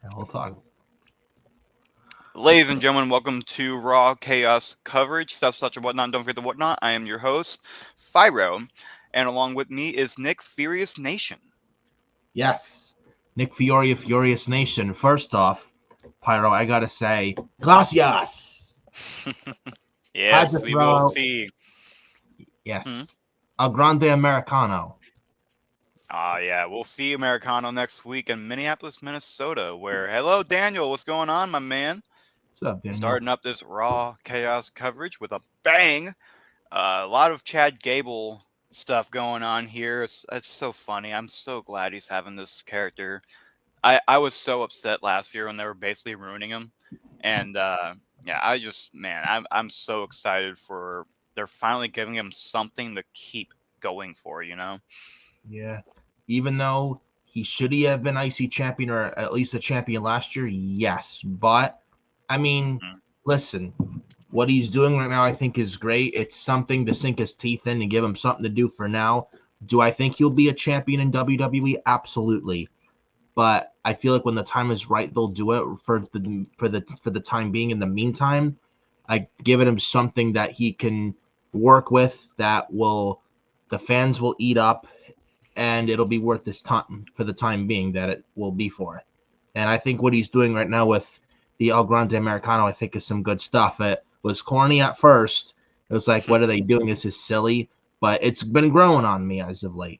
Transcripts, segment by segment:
And we'll talk. Ladies and gentlemen, welcome to Raw Chaos coverage, stuff such and whatnot. Don't forget the whatnot. I am your host, Phyro, and along with me is Nick Furious Nation. Yes, Nick Fiore of Furious Nation. First off, Pyro, I gotta say, gracias. Had to Yes, we will throw, see. Hmm? yes, a grande americano. Yeah, we'll see Americano next week in Minneapolis, Minnesota. Where hello, Daniel, what's going on, my man? What's up, Daniel? Starting up this Raw Chaos coverage with a bang. A lot of Chad Gable stuff going on here. It's so funny. I'm so glad he's having this character. I was so upset last year when they were basically ruining him, and yeah, I'm so excited for they're finally giving him something to keep going for. Yeah, even though he should he have been IC champion or at least a champion last year, yes. But I mean, Mhm. listen, what he's doing right now, I think, is great. It's something to sink his teeth in and give him something to do for now. Do I think he'll be a champion in WWE? Absolutely. But I feel like when the time is right, they'll do it for the time being. In the meantime, I give him something that he can work with that will the fans will eat up, and it'll be worth this time for the time being that it will be for. And I think what he's doing right now with the El Grande Americano, I think, is some good stuff. It was corny at first. It was like, what are they doing? This is silly. But it's been growing on me as of late.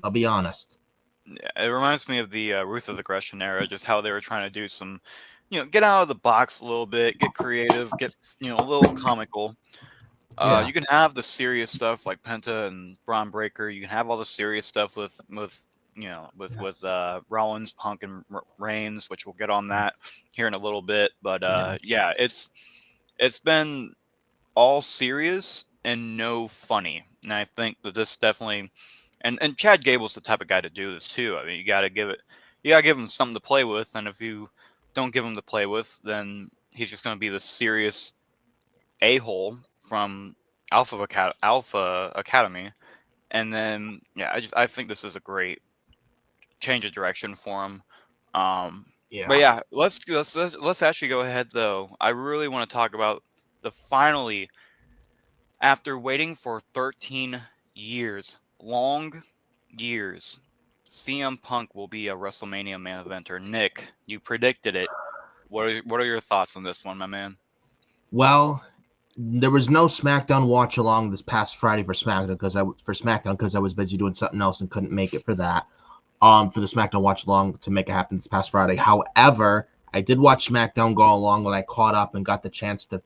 I'll be honest. Yeah, it reminds me of the Ruthless Aggression era, just how they were trying to do some, get out of the box a little bit, get creative, get a little comical. Yeah. You can have the serious stuff like Penta and Braun Breaker. You can have all the serious stuff with Yes. Rollins, Punk, and Reigns, which we'll get on that here in a little bit. But yeah, Yes. it's been all serious and no funny, and I think that this definitely and Chad Gable's the type of guy to do this too. I mean, you gotta give him something to play with, and if you don't give him to play with, then he's just going to be the serious a hole from Alpha Academy, and then yeah, I think this is a great change of direction for him. But Yeah. yeah, let's actually go ahead though. I really want to talk about the finally after waiting for 13 years, long years. CM Punk will be a WrestleMania main eventer. Nick, you predicted it. What are your thoughts on this one, my man? Well, there was no SmackDown watch along this past Friday for SmackDown because I was busy doing something else and couldn't make it for that. For the SmackDown watch along to make it happen this past Friday. However, I did watch SmackDown go along when I caught up and got the chance to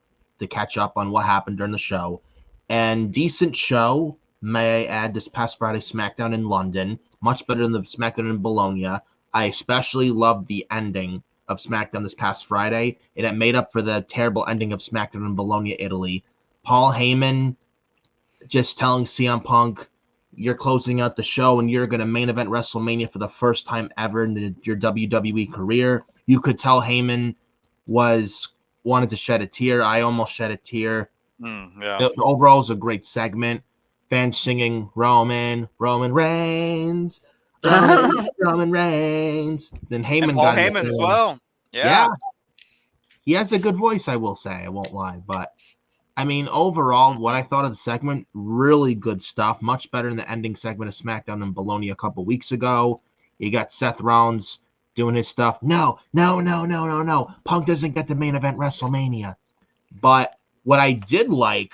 catch up on what happened during the show. And decent show, may I add, this past Friday SmackDown in London, much better than the SmackDown in Bologna. I especially loved the ending of SmackDown this past Friday, and it made up for the terrible ending of SmackDown in Bologna, Italy. Paul Heyman just telling CM Punk, you're closing out the show and you're going to main event WrestleMania for the first time ever in your WWE career. You could tell Heyman was wanted to shed a tear. I almost shed a tear. Yeah. Overall, it was a great segment. Fans singing Roman Reigns, Roman Reigns. Then And Heyman Paul got into Heyman as saying, well. yeah, Yeah. he has a good voice, I will say. I won't lie. But I mean, overall, what Mhm. I thought of the segment, really good stuff. Much better than the ending segment of SmackDown in Bologna a couple weeks ago. You got Seth Rollins doing his stuff. No, no, no, no, no, no. Punk doesn't get the main event WrestleMania. But what I did like,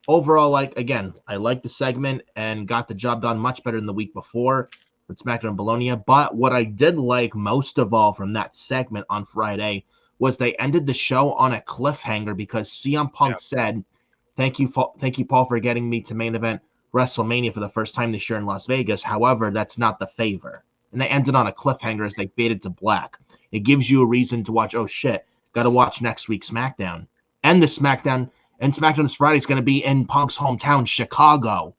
overall, like, again, I liked the segment and got the job done much better than the week before with SmackDown and Bologna. But what I did like most of all from that segment on Friday was they ended the show on a cliffhanger because CM Yeah. Punk said, thank you, Paul, for getting me to main event WrestleMania for the first time this year in Las Vegas. However, that's not the favor." And they ended on a cliffhanger as they faded to black. It gives you a reason to watch. Oh shit, got to watch next week's SmackDown. And the SmackDown this Friday is going to be in Punk's hometown, Chicago,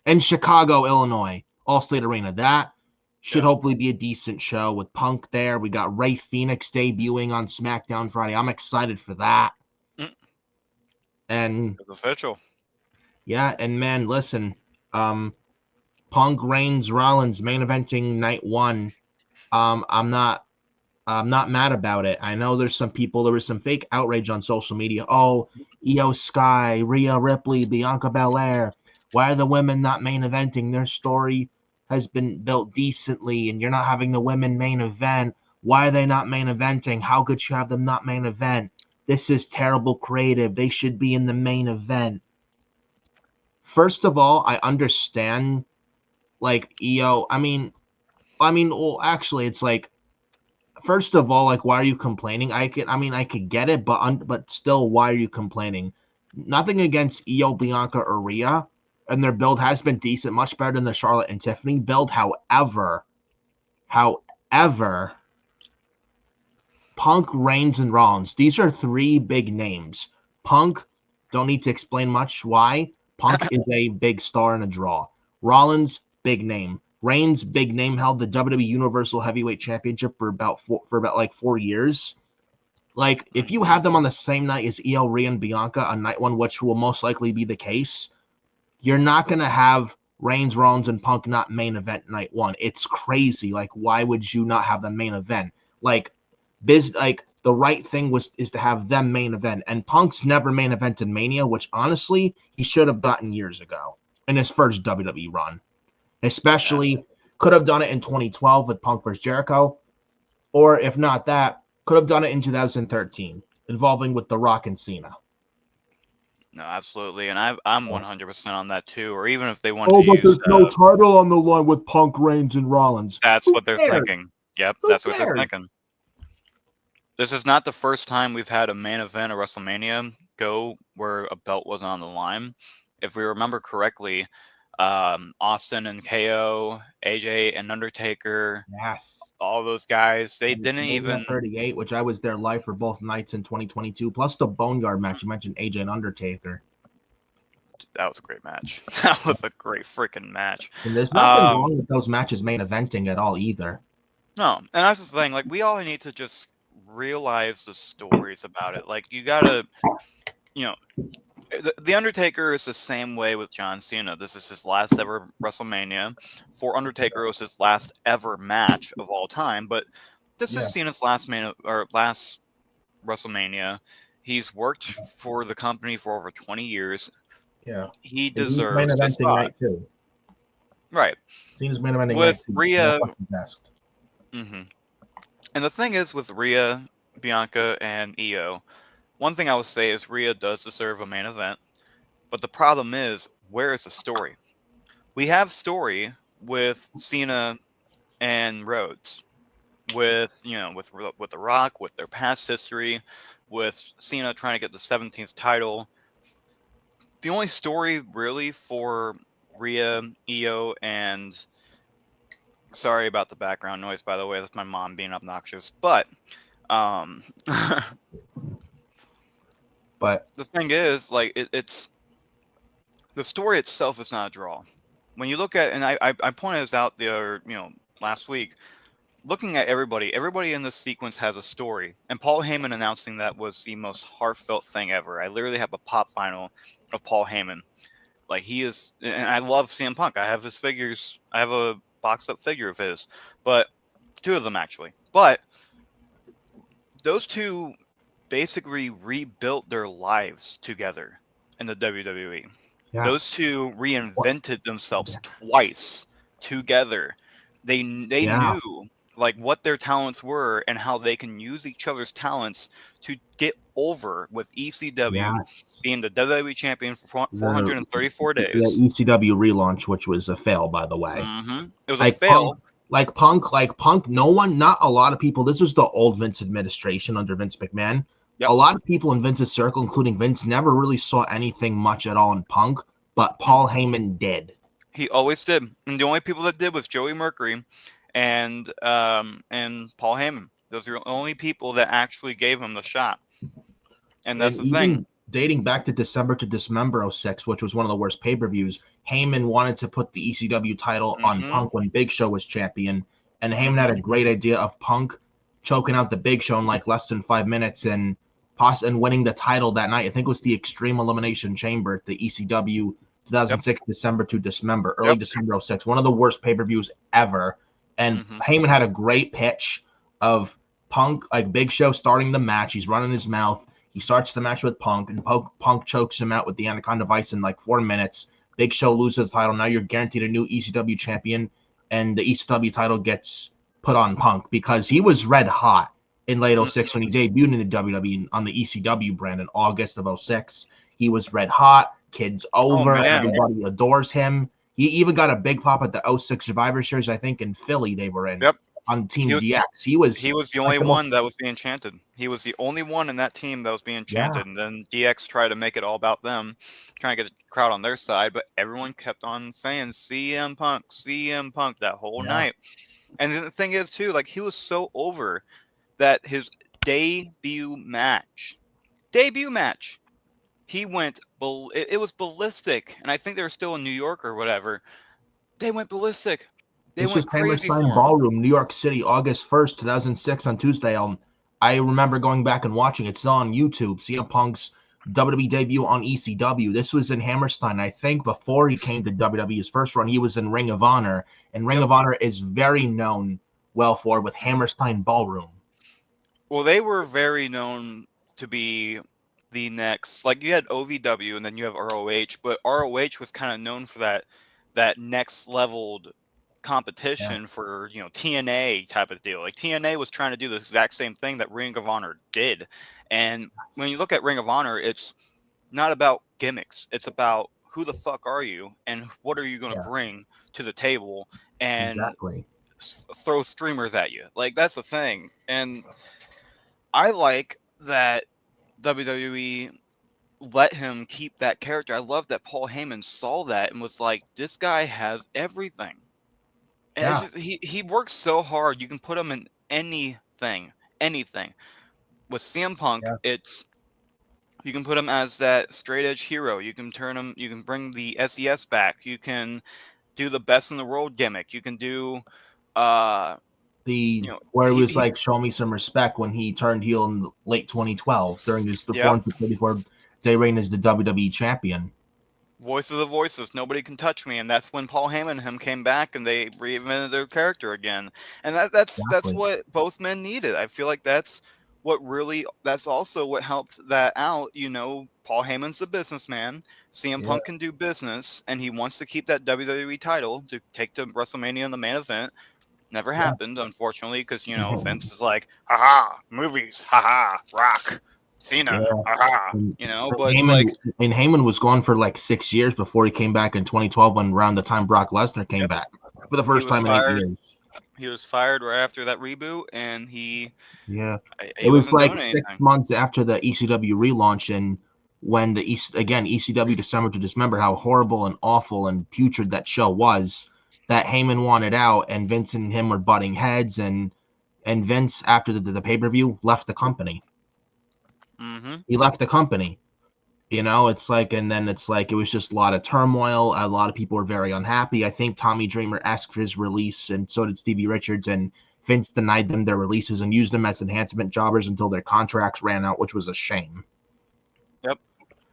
in Chicago, Illinois, Allstate Arena. That should Yeah. hopefully be a decent show with Punk there. We got Ray Phoenix debuting on SmackDown Friday. I'm excited for that. Mm, And it's official. yeah, and man, listen, um, Punk Reigns Rollins main eventing night one. I'm not. I'm not mad about it. I know there was some fake outrage on social media. Oh, Io Sky, Rhea Ripley, Bianca Belair. Why are the women not main eventing? Their story has been built decently, and you're not having the women main event. Why are they not main eventing? How could you have them not main event? This is terrible creative. They should be in the main event. First of all, I understand, like, Io. Well, actually, it's like, first of all, like, why are you complaining? I could get it, but still, why are you complaining? Nothing against Io, Bianca, or Rhea, and their build has been decent, much better than the Charlotte and Tiffany build. However, Punk, Reigns, and Rollins, these are three big names. Punk, don't need to explain much why. Punk is a big star and a draw. Rollins, big name. Reigns, big name, held the WWE Universal Heavyweight Championship for about 4 years. Like, if you have them on the same night as Io, Rhea, and Bianca on night one, which will most likely be the case, you're not going to have Reigns, Rollins, and Punk not main event night one. It's crazy. Like, why would you not have the main event? Like, the right thing is to have them main event. And Punk's never main event in Mania, which honestly he should have gotten years ago in his first WWE run. Especially could have done it in 2012 with Punk vs. Jericho, or if not that, could have done it in 2013 involving with The Rock and Cena. No, absolutely, and I'm 100% on that too. Or even if they want to but use, there's no title on the line with Punk, Reigns, and Rollins. That's what they're thinking. Yep, that's what they're cares? thinking. This is not the first time we've had a main event of WrestleMania go where a belt wasn't on the line. If we remember correctly, Austin and KO, AJ and Undertaker, yes, all those guys, they didn't even 38, which I was there live for both nights in 2022, plus the Boneyard match. You mentioned AJ and Undertaker. That was a great match. That was a great freaking match. And there's nothing wrong with those matches main eventing at all either. No, and that's the thing. Like, we all need to just realize the stories about it. Like, you gotta, the Undertaker is the same way with John Cena. This is his last ever WrestleMania. For Undertaker, it was his last ever match of all time. But this is Cena's last WrestleMania. He's worked for the company for over 20 years. Yeah, he deserves the spot. Night too. Right. Cena's main eventing with night Rhea. And the thing is, with Rhea, Bianca, and Io, one thing I would say is Rhea does deserve a main event, but the problem is, where is the story? We have story with Cena and Rhodes, with The Rock, with their past history, with Cena trying to get the 17th title. The only story really for Rhea, Io, and sorry about the background noise, by the way. That's my mom being obnoxious. But but the thing is, like, it's the story itself is not a draw. When you look at, and I pointed this out last week, looking at everybody in this sequence has a story. And Paul Heyman announcing that was the most heartfelt thing ever. I literally have a pop vinyl of Paul Heyman. Like, he is, and I love CM Punk. I have his figures. I have a boxed up figure of his, but two of them actually. But those two basically rebuilt their lives together in the WWE. Yes. Those two reinvented themselves twice together. They knew like what their talents were and how they can use each other's talents to get over with ECW being the WWE champion for 434 days. The ECW relaunch, which was a fail, by the way. It was a fail. Punk, not a lot of people. This was the old Vince administration under Vince McMahon. Yep. A lot of people in Vince's circle, including Vince, never really saw anything much at all in Punk, but Paul Heyman did. He always did. And the only people that did was Joey Mercury and Paul Heyman. Those are the only people that actually gave him the shot. And that's the thing. Dating back to December to Dismember 06, which was one of the worst pay-per-views, Heyman wanted to put the ECW title on Punk when Big Show was champion. And Heyman had a great idea of Punk choking out the Big Show in like less than 5 minutes and winning the title that night. I think it was the Extreme Elimination Chamber, the ECW 2006 December to Dismember, early December 06. One of the worst pay-per-views ever. And Heyman had a great pitch of Punk, like Big Show starting the match. He's running his mouth. He starts the match with Punk, and Punk chokes him out with the Anaconda Vice in like 4 minutes. Big Show loses the title. Now you're guaranteed a new ECW champion, and the ECW title gets put on Punk because he was red hot in late 06 when he debuted in the WWE on the ECW brand in August of 06. He was red hot. Kids over. Everybody adores him. He even got a big pop at the 06 Survivor Series, I think, in Philly they were in. Yep. On Team DX. He was the only one that was being chanted. He was the only one in that team that was being chanted. Yeah. And then DX tried to make it all about them, trying to get the crowd on their side, but everyone kept on saying CM Punk that whole night. And the thing is, too, like, he was so over that his debut match, he went, it was ballistic. And I think they were still in New York or whatever. They went ballistic. This was Hammerstein Ballroom, New York City, August 1st, 2006 on Tuesday. I remember going back and watching it. It's on YouTube. CM Punk's WWE debut on ECW. This was in Hammerstein. I think before he came to WWE, his first run, he was in Ring of Honor. And Ring of Honor is very known with Hammerstein Ballroom. Well, they were very known to be the next, like you had OVW and then you have ROH, but ROH was kind of known for that next leveled competition for, you know, TNA type of deal. Like TNA was trying to do the exact same thing that Ring of Honor did. And when you look at Ring of Honor, it's not about gimmicks. It's about who the fuck are you and what are you going to bring to the table and throw streamers at you. Like, that's the thing. And I like that WWE let him keep that character. I love that Paul Heyman saw that and was like, this guy has everything. And it's just, he works so hard. You can put him in anything. With CM Punk, you can put him as that straight edge hero. You can you can bring the SES back. You can do the best in the world gimmick. You can do where it was like, show me some respect when he turned heel in late 2012 during his 34-day reign as the WWE champion. Voice of the voices, nobody can touch me, and that's when Paul Heyman and him came back and they reinvented their character again, and that's what both men needed. I feel like that's also what helped that out. You know, Paul Heyman's a businessman, CM Punk can do business, and he wants to keep that WWE title to take to WrestleMania in the main event. Never happened, unfortunately, because, you know, Vince is like, haha, movies, haha, Rock, Cena, you know, but Heyman was gone for like 6 years before he came back in 2012 when around the time Brock Lesnar came back for the first time in 8 years. He was fired right after that reboot, and he it was like 6 months after the ECW relaunch, and when the ECW December to Dismember, how horrible and awful and putrid that show was, that Heyman wanted out, and Vince and him were butting heads, and Vince, after the pay-per-view, left the company. He left the company. You know, it's like, and then it's like, it was just a lot of turmoil. A lot of people were very unhappy. I think Tommy Dreamer asked for his release, and so did Stevie Richards, and Vince denied them their releases and used them as enhancement jobbers until their contracts ran out, which was a shame. Yep.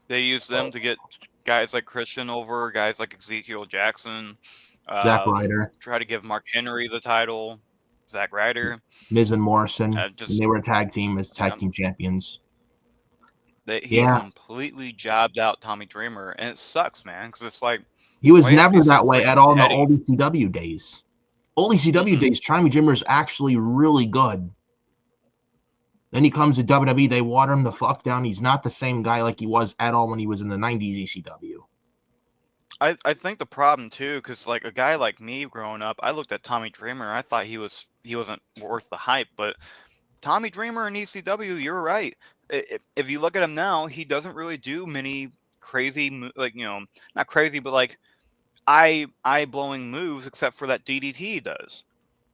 They used them to get guys like Christian over, guys like Ezekiel Jackson. Zack Ryder. Try to give Mark Henry the title. Zack Ryder. Miz and Morrison. And they were a tag team as tag team champions. He completely jobbed out Tommy Dreamer, and it sucks, man, because it's like, he was never that way at all in the old ECW days. Old ECW days, Tommy Dreamer is actually really good. Then he comes to WWE, they water him the fuck down. He's not the same guy like he was at all when he was in the 90s ECW. I think the problem too, because like a guy like me growing up, I looked at Tommy Dreamer, I thought he wasn't worth the hype, but Tommy Dreamer in ECW, you're right. If you look at him now, he doesn't really do many crazy, like, you know, not crazy, but like eye-blowing moves, except for that DDT he does.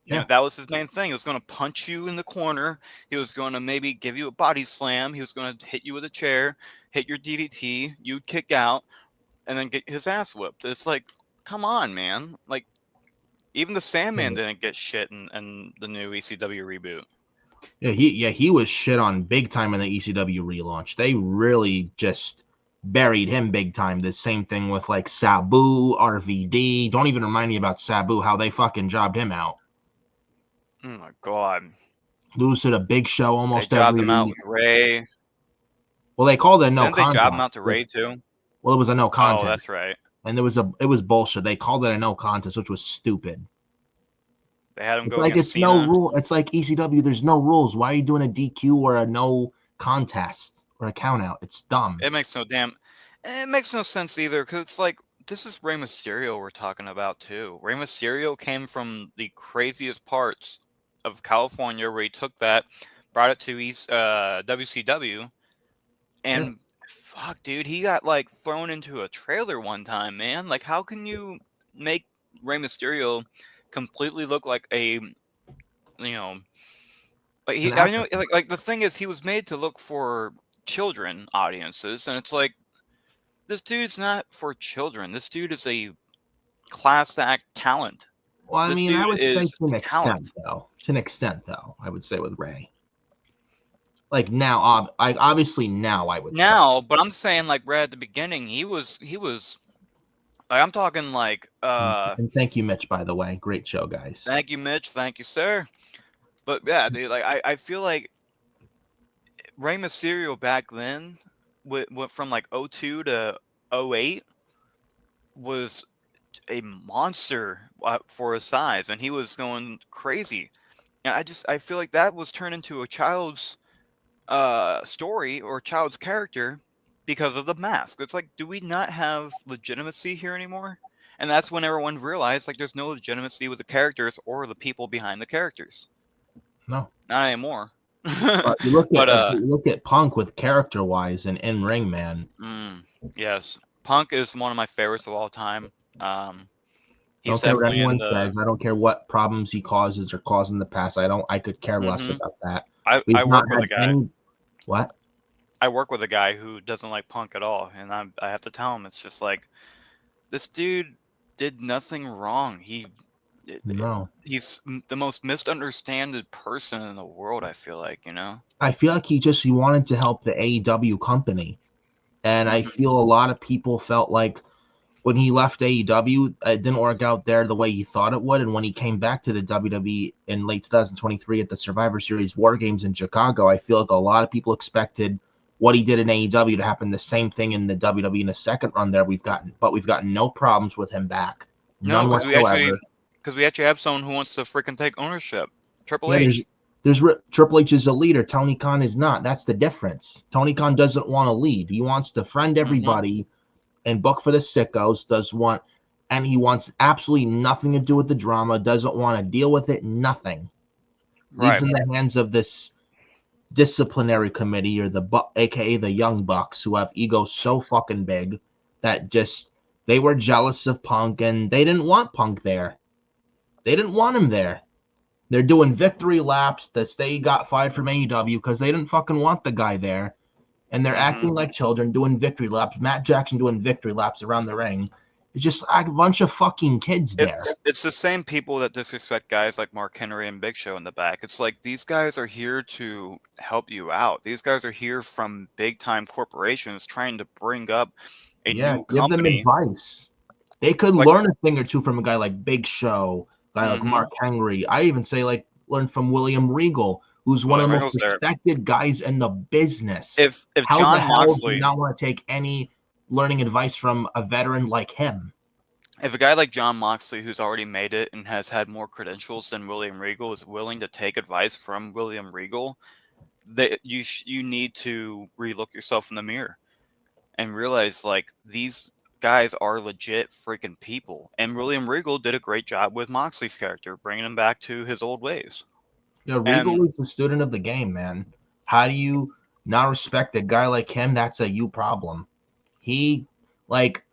You know, that was his main thing. He was going to punch you in the corner. He was going to maybe give you a body slam. He was going to hit you with a chair, hit your DDT, you'd kick out, and then get his ass whipped. It's like, come on, man. Like, even the Sandman didn't get shit in the new ECW reboot. He was shit on big time in the ECW relaunch. They really just buried him big time. The same thing with like Sabu, RVD. Don't even remind me about Sabu, how they fucking jobbed him out. Oh my god. Lose to the Big Show They almost jobbed every him out week. with Ray. Well, they called it a no Didn't they job him contest. out to Ray too? Well, it was a no Oh, contest, that's right. and it was bullshit. They called it a no contest, which was stupid. They had him It's go like against it's no Cena. rule. It's like ECW. There's no rules. Why are you doing a DQ or a no contest or a count out? It's dumb. It makes no sense either, because it's like, this is Rey Mysterio we're talking about too. Rey Mysterio came from the craziest parts of California, where he took that, brought it to WCW, and Yeah. fuck, dude, he got like thrown into a trailer one time, man. Like, how can you make Rey Mysterio completely look like a, you know, like An I know, after. like the thing is, he was made to look for children audiences, and it's like, this dude's not for children. This dude is a class act talent. Well, I This mean, I dude would say is to an extent, talent. though. To an extent, though, I would say with Ray. Like now, obviously now, I would say. Now, but I'm saying, like, right at the beginning, he was like, I'm talking like, And thank you, Mitch. By the way, great show, guys. thank you, Mitch, thank you, sir. But yeah, dude, like, I feel like Rey Mysterio back then went from like '02 to '08 was a monster for his size, and he was going crazy. And I feel like that was turned into a child's story or child's character because of the mask. It's like, do we not have legitimacy here anymore? And that's when everyone realized, like, there's no legitimacy with the characters or the people behind the characters. No, Not anymore. but But you look at Punk with character wise and in ring, man. yes, Punk is one of my favorites of all time. I He's don't care what definitely in anyone the. says. I don't care what problems he causes or caused in the past. I don't. I could care less hmm about that. I We've not work with a had guy. any. What? I work with a guy who doesn't like Punk at all, and I have to tell him, it's just like, this dude did nothing wrong. No. He's the most misunderstood person in the world, I feel like, you know? I feel like he wanted to help the AEW company, and I Mhm. feel a lot of people felt like when he left AEW, it didn't work out there the way he thought it would. And when he came back to the WWE in late 2023 at the Survivor Series War Games in Chicago, I feel like a lot of people expected what he did in AEW to happen the same thing in the WWE in the second run there. We've gotten no problems with him back. No, None whatsoever. because we actually have someone who wants to freaking take ownership. Triple Yeah, H. Triple H is a leader. Tony Khan is not. That's the difference. Tony Khan doesn't want to lead. He wants to friend Mhm. everybody and book for the sickos. And he wants absolutely nothing to do with the drama. Doesn't want to deal with it. Nothing. Leaves Right. in the hands of this disciplinary committee or aka the Young Bucks, who have egos so fucking big that just they were jealous of Punk and they didn't want Punk there. They didn't want him there. They're doing victory laps that they got fired from AEW because they didn't fucking want the guy there. And they're Mhm. acting like children doing victory laps. Matt Jackson doing victory laps around the ring. It's just a bunch of fucking kids there. It's the same people that disrespect guys like Mark Henry and Big Show in the back. It's like, these guys are here to help you out. These guys are here from big time corporations trying to bring up a Yeah, new give them company. advice. They could Like, learn a thing or two from a guy like Big Show, a guy like mhm. Mark Henry. I even say like learn from William Regal, who's one of William the most Regal's there. respected guys in the business. If How the John hell do you Moxley, not want to take any learning advice from a veteran like him? if a guy like John Moxley, who's already made it and has had more credentials than William Regal, is willing to take advice from William Regal, that you need to relook yourself in the mirror and realize, like, these guys are legit freaking people. And William Regal did a great job with Moxley's character, bringing him back to his old ways. Yeah, And Regal is a student of the game, man. How do you not respect a guy like him? That's a you problem. He like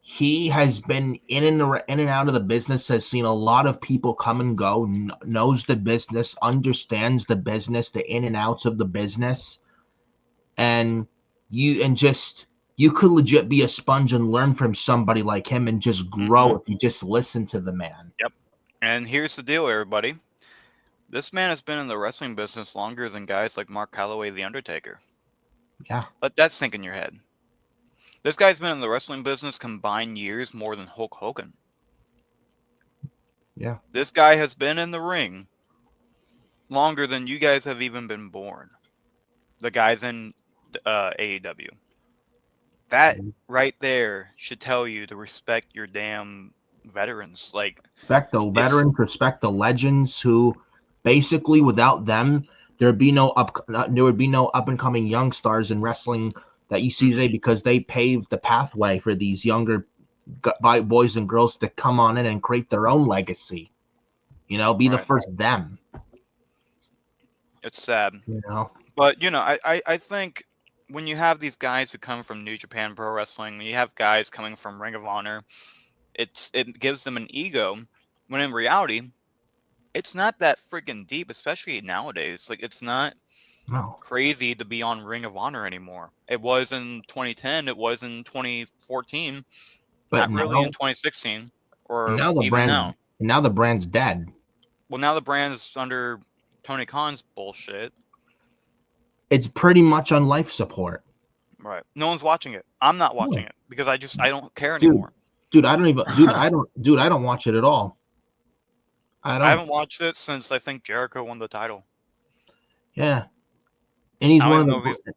he has been in and out of the business, has seen a lot of people come and go, knows the business, understands the business, the in and outs of the business, and you could legit be a sponge and learn from somebody like him and just grow mhm, if you just listen to the man. yep. And here's the deal, everybody. This man has been in the wrestling business longer than guys like Mark Calloway, The Undertaker. Yeah, Let that sink in your head. This guy's been in the wrestling business combined years more than Hulk Hogan. yeah. This guy has been in the ring longer than you guys have even been born. The guys in AEW. That right there should tell you to respect your damn veterans. Like, Respect the it's veterans, respect the legends who basically without them there would be no up and coming young stars in wrestling that you see today because they paved the pathway for these younger boys and girls to come on in and create their own legacy. You know, be the right. first them. It's sad. You know, But I think when you have these guys who come from New Japan Pro Wrestling, you have guys coming from Ring of Honor, it gives them an ego. When in reality, it's not that freaking deep, especially nowadays. Like, it's not no. crazy to be on Ring of Honor anymore. It was in 2010. It was in 2014. But Not really in now, 2016 and or now even now. the brand's dead. Well, now the brand's under Tony Khan's bullshit. It's pretty much on life support. Right. No one's watching it. I'm not No. watching it because I don't care Dude, anymore. I don't watch it at all. I haven't watched it since I think Jericho won the title. Yeah. And he's I one don't of even know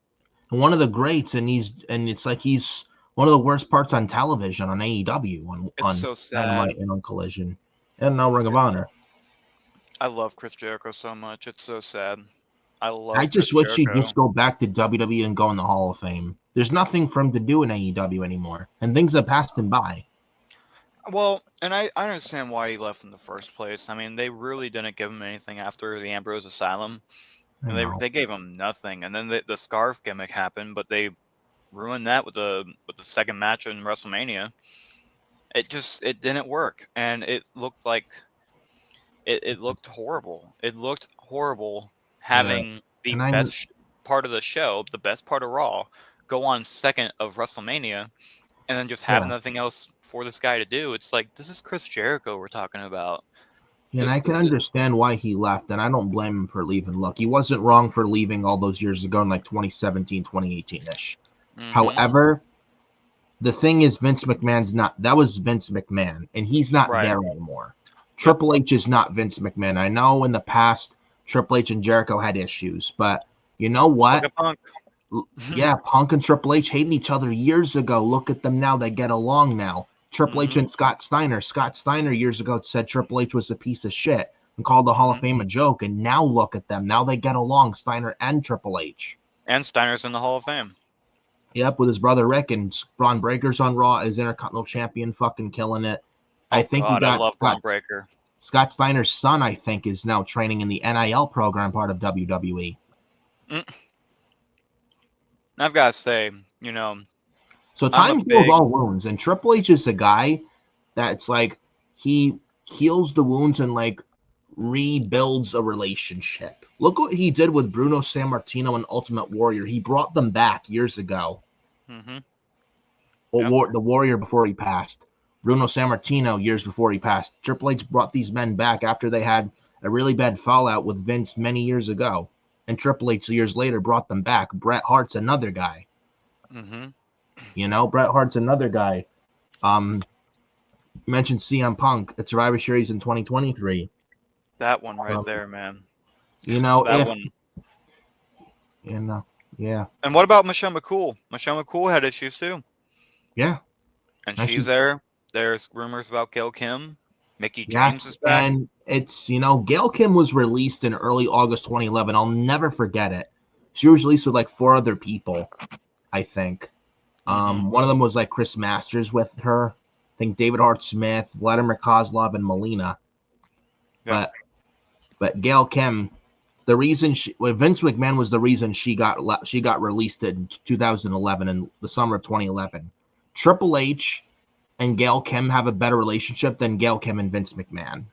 if one of the greats, and it's like he's one of the worst parts on television on AEW It's so sad. Dynamite and on Collision, and now Ring of Honor. I love Chris Jericho so much. It's so sad. I just wish he'd just go back to WWE and go in the Hall of Fame. There's nothing for him to do in AEW anymore, and things have passed him by. Well, and I understand why he left in the first place. I mean, they really didn't give him anything after the Ambrose Asylum. And they gave him nothing. And then the scarf gimmick happened, but they ruined that with the second match in WrestleMania. It didn't work, and it looked like it looked horrible. It looked horrible having the best part of the show, the best part of Raw, go on second of WrestleMania, and then just have nothing else for this guy to do. It's like, this is Chris Jericho we're talking about. And I can understand why he left, and I don't blame him for leaving. Look, he wasn't wrong for leaving all those years ago in like 2017, 2018-ish. Mm-hmm. However, the thing is, Vince McMahon's not – that was Vince McMahon, and he's not there anymore. Triple H is not Vince McMahon. I know in the past Triple H and Jericho had issues, but you know what? Punk. Yeah, Punk and Triple H hated each other years ago. Look at them now. They get along now. Triple H and Scott Steiner. Scott Steiner years ago said Triple H was a piece of shit and called the Hall of Fame a joke. And now look at them. Now they get along, Steiner and Triple H. And Steiner's in the Hall of Fame. Yep, with his brother Rick, and Braun Breaker's on Raw as Intercontinental Champion, fucking killing it. I think God, I love Braun Breaker. Scott Steiner's son, I think, is now training in the NIL program, part of WWE. I've got to say, you know. So time heals all wounds, and Triple H is a guy that's like he heals the wounds and like rebuilds a relationship. Look what he did with Bruno Sammartino and Ultimate Warrior. He brought them back years ago. Mm-hmm. Well, the Warrior before he passed. Bruno Sammartino years before he passed. Triple H brought these men back after they had a really bad fallout with Vince many years ago. And Triple H years later brought them back. Bret Hart's another guy. Mm-hmm. You know, Bret Hart's another guy. You mentioned CM Punk at Survivor Series in 2023. That one right there, man. You know, that one. You know, yeah. And what about Michelle McCool? Michelle McCool had issues too. Yeah. And she's there. There's rumors about Gail Kim. Mickey James is back. And it's, you know, Gail Kim was released in early August 2011. I'll never forget it. She was released with like 4 other people, I think. One of them was like Chris Masters with her. I think David Hart Smith, Vladimir Kozlov, and Melina. Yeah. But Gail Kim, the reason Vince McMahon was the reason she got released in 2011, in the summer of 2011. Triple H and Gail Kim have a better relationship than Gail Kim and Vince McMahon.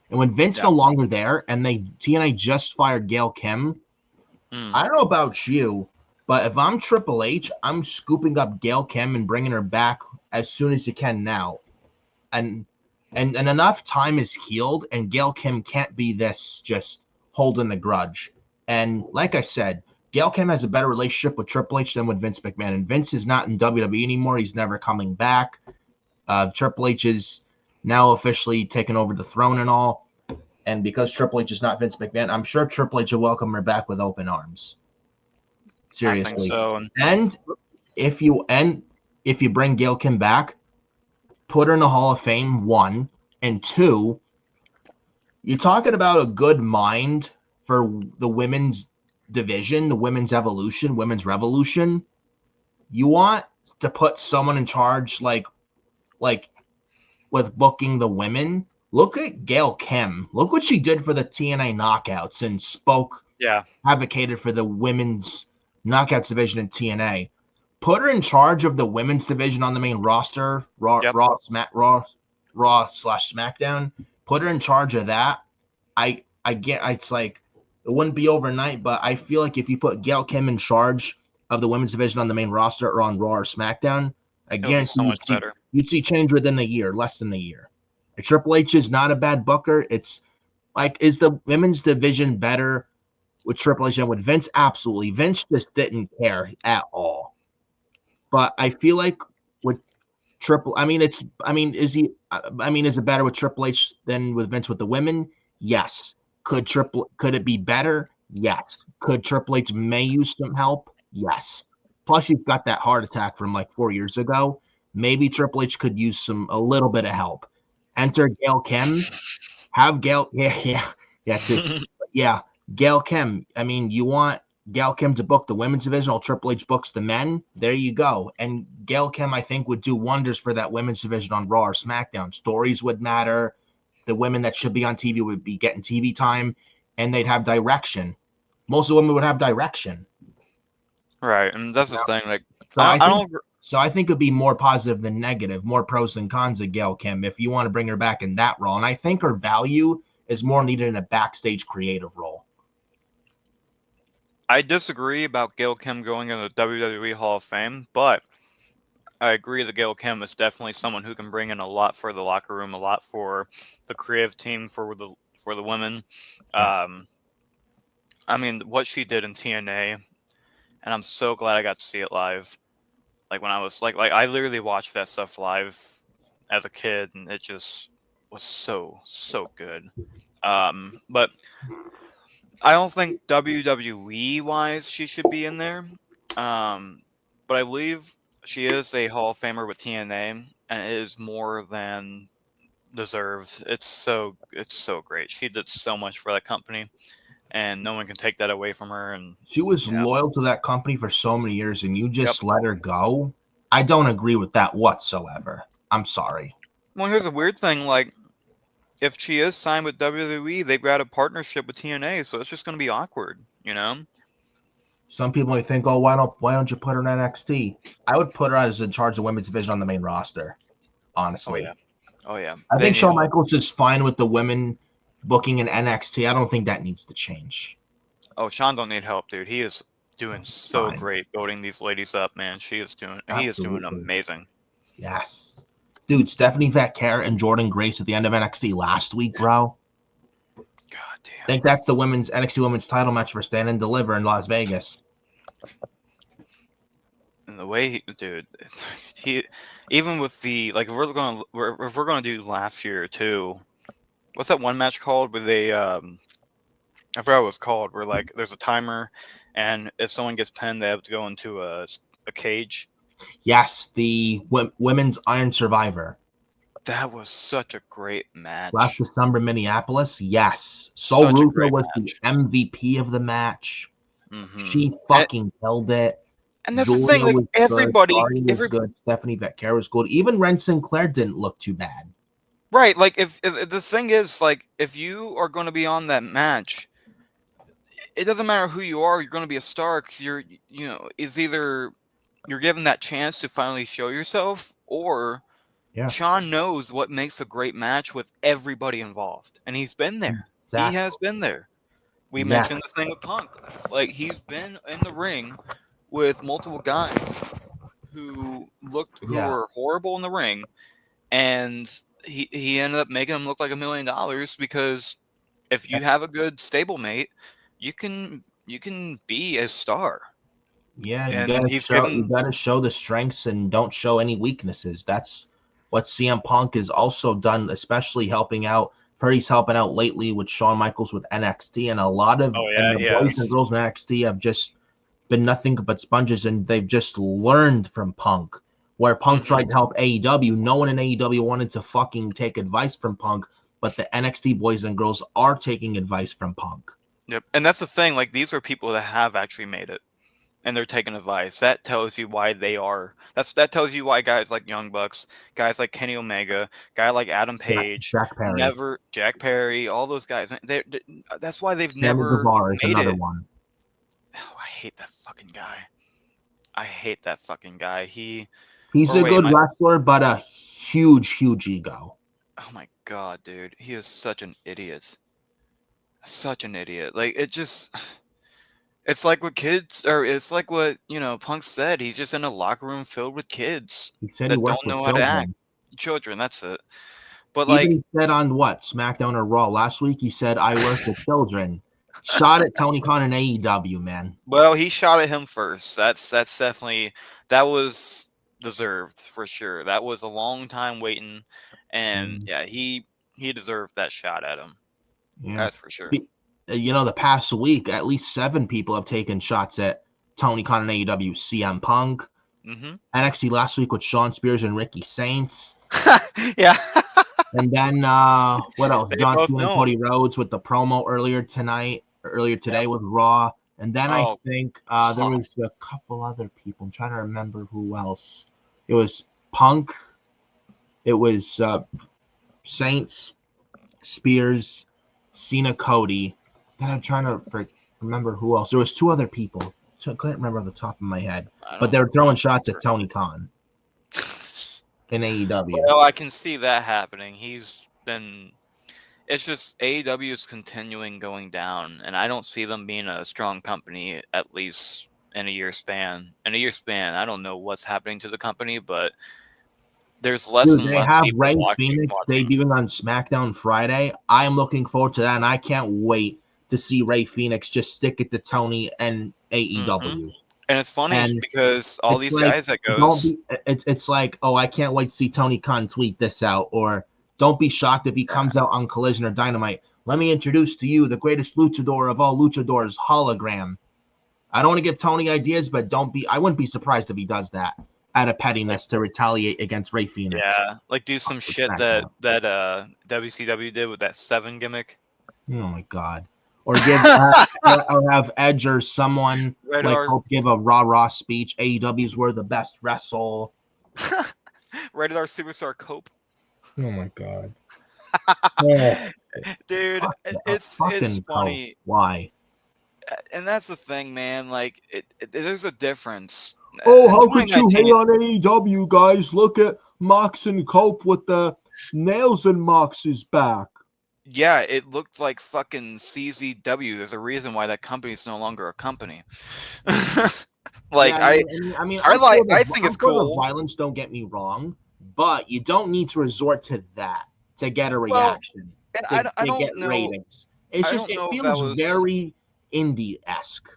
And when Vince no longer there, and TNA just fired Gail Kim, I don't know about you, but if I'm Triple H, I'm scooping up Gail Kim and bringing her back as soon as you can now. And enough time is healed, and Gail Kim can't be this just holding a grudge. And like I said, Gail Kim has a better relationship with Triple H than with Vince McMahon. And Vince is not in WWE anymore. He's never coming back. Triple H is now officially taken over the throne and all. And because Triple H is not Vince McMahon, I'm sure Triple H will welcome her back with open arms. Seriously. I think so. And if you bring Gail Kim back, put her in the Hall of Fame, 1, and 2, you're talking about a good mind for the women's division, the women's evolution, women's revolution. You want to put someone in charge like with booking the women. Look at Gail Kim. Look what she did for the TNA knockouts and advocated for the women's knockouts division in TNA. Put her in charge of the women's division on the main roster, Raw / SmackDown. Put her in charge of that. I get it's like it wouldn't be overnight, but I feel like if you put Gail Kim in charge of the women's division on the main roster or on Raw or SmackDown, I guarantee you'd see change within a year, less than a year. Triple H is not a bad booker. It's like, is the women's division better with Triple H than with Vince? Absolutely. Vince just didn't care at all. But I feel like with is it better with Triple H than with Vince with the women? Yes. Could it be better? Yes. Could Triple H may use some help? Yes. Plus, he's got that heart attack from like 4 years ago. Maybe Triple H could use a little bit of help. Enter Gail Kim. Have Gail, Gail Kim. I mean, you want Gail Kim to book the women's division, while Triple H books the men. There you go. And Gail Kim, I think, would do wonders for that women's division on Raw or SmackDown. Stories would matter. The women that should be on TV would be getting TV time, and they'd have direction. Most of the women would have direction. Right, and that's the thing. Like, So I think it'd be more positive than negative, more pros than cons of Gail Kim if you want to bring her back in that role. And I think her value is more needed in a backstage creative role. I disagree about Gail Kim going in the WWE Hall of Fame, but I agree that Gail Kim is definitely someone who can bring in a lot for the locker room, a lot for the creative team, for the women. Yes. I mean, what she did in TNA, and I'm so glad I got to see it live. Like when I was like I literally watched that stuff live as a kid, and it just was so good. But I don't think WWE wise she should be in there. But I believe she is a Hall of Famer with TNA, and it is more than deserved. It's so great. She did so much for that company, and no one can take that away from her. And she was loyal to that company for so many years, and you just let her go. I don't agree with that whatsoever. I'm sorry. Well, here's a weird thing. Like, if she is signed with WWE, they've got a partnership with TNA, so it's just going to be awkward, you know? Some people may think, oh, why don't you put her in NXT? I would put her as in charge of the women's division on the main roster, honestly. Oh, yeah. I think Shawn Michaels is fine with the women booking in NXT. I don't think that needs to change. Oh, Shawn don't need help, dude. He is doing so great building these ladies up, man. He is doing amazing. Yes. Dude, Stephanie Vaquer and Jordan Grace at the end of NXT last week, bro. God damn. I think that's the NXT women's title match for Stand and Deliver in Las Vegas. And the way he even with the like if we're gonna do last year too. What's that one match called where they I forgot what it was called, where like there's a timer and if someone gets pinned they have to go into a cage. Yes, the Women's Iron Survivor. That was such a great match. Last December, Minneapolis. Yes. Sol Ruca was the MVP of the match. Mm-hmm. She fucking killed it. And that's the thing, like everybody was good. Stephanie Vaquer was good. Even Ren Sinclair didn't look too bad. Right. Like if the thing is, like, if you are going to be on that match, it doesn't matter who you are, you're going to be a star. It's either you're given that chance to finally show yourself, or Shawn knows what makes a great match with everybody involved. And he's been there. Exactly. He has been there. We mentioned the thing with Punk. Like, he's been in the ring with multiple guys who were horrible in the ring, and he ended up making them look like $1 million, because if you have a good stablemate, you can be a star. Yeah, you gotta show the strengths and don't show any weaknesses. That's what CM Punk has also done, especially helping out Heard he's helping out lately with Shawn Michaels with NXT, and Oh, the yeah, boys and girls in NXT have just been nothing but sponges, and they've just learned from Punk. Where Punk tried to help AEW, no one in AEW wanted to fucking take advice from Punk, but the NXT boys and girls are taking advice from Punk. Yep. And that's the thing. Like, these are people that have actually made it, and they're taking advice. That tells you why they are. That tells you why guys like Young Bucks, guys like Kenny Omega, guy like Adam Page, Jack Perry, all those guys. That's why they've Sammy never Guevara is made another it. one. Oh, I hate that fucking guy. He's a good wrestler, but a huge ego. Oh my god, dude. He is such an idiot. Such an idiot. Like, it's like what kids, or it's like what, Punk said. He's just in a locker room filled with kids He said that he worked don't know with how to act. children. Children, that's it. But Even he said on what, SmackDown or Raw last week, he said, I work with children. Shot at Tony Khan and AEW, man. Well, he shot at him first. That's definitely, that was deserved for sure. That was a long time waiting, and yeah, he deserved that shot at him. Yeah. That's for sure. The past week, at least 7 people have taken shots at Tony Khan and AEW. CM Punk, NXT last week with Shawn Spears and Ricky Saints. Yeah. And then what else? John Cena and Cody Rhodes with the promo earlier today with Raw. And then I think there was a couple other people. I'm trying to remember who else. It was Punk. It was Saints, Spears, Cena, Cody. Then I'm trying to remember who else. There was 2 other people. So I couldn't remember off the top of my head. But they were throwing shots at Tony Khan in AEW. Well, I can see that happening. It's just AEW is continuing going down, and I don't see them being a strong company, at least in a year span. In a year span, I don't know what's happening to the company, but there's less and less. They have Ray Phoenix debuting on SmackDown Friday. I am looking forward to that, and I can't wait to see Ray Phoenix just stick it to Tony and AEW. And it's funny because all these guys that goes, it's like, oh, I can't wait to see Tony Khan tweet this out, or don't be shocked if he comes out on Collision or Dynamite. Let me introduce to you the greatest luchador of all luchadors, Hologram. I don't want to give Tony ideas, but I wouldn't be surprised if he does that out of pettiness to retaliate against Ray Phoenix. Yeah, like do some shit that WCW did with that 7 gimmick. Oh my god. Or have Edge or someone give a rah-rah speech. AEW's were the best wrestle. Rated R Superstar Cope. Oh my god. Dude, it's funny. Why? And that's the thing, man. Like, there's a difference. Oh, how could you hate on AEW, guys? Look at Mox and Cope with the nails in Mox's back. Yeah, it looked like fucking CZW. There's a reason why that company is no longer a company. I think it's cool. Violence, don't get me wrong, but you don't need to resort to that to get a reaction. And I don't know. Ratings. It feels very indie-esque.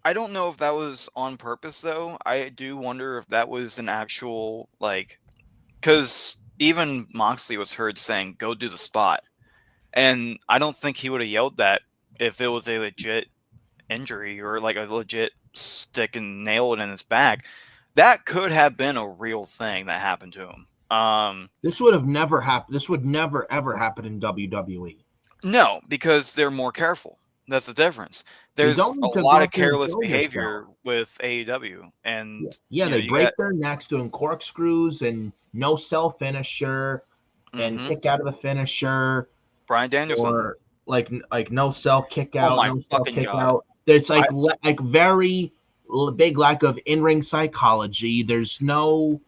I don't know if that was on purpose, though. I do wonder if that was an actual, because even Moxley was heard saying, go do the spot. And I don't think he would have yelled that if it was a legit injury or like a legit stick and nail in his back. That could have been a real thing that happened to him. This would have never happened. This would never, ever happen in WWE. No, because they're more careful. That's the difference. There's a lot of careless behavior with AEW. And they break their necks doing corkscrews and no sell finisher and kick out of the finisher. Bryan Danielson, or like no sell kick out, no sell kick out. There's very big lack of in-ring psychology. There's no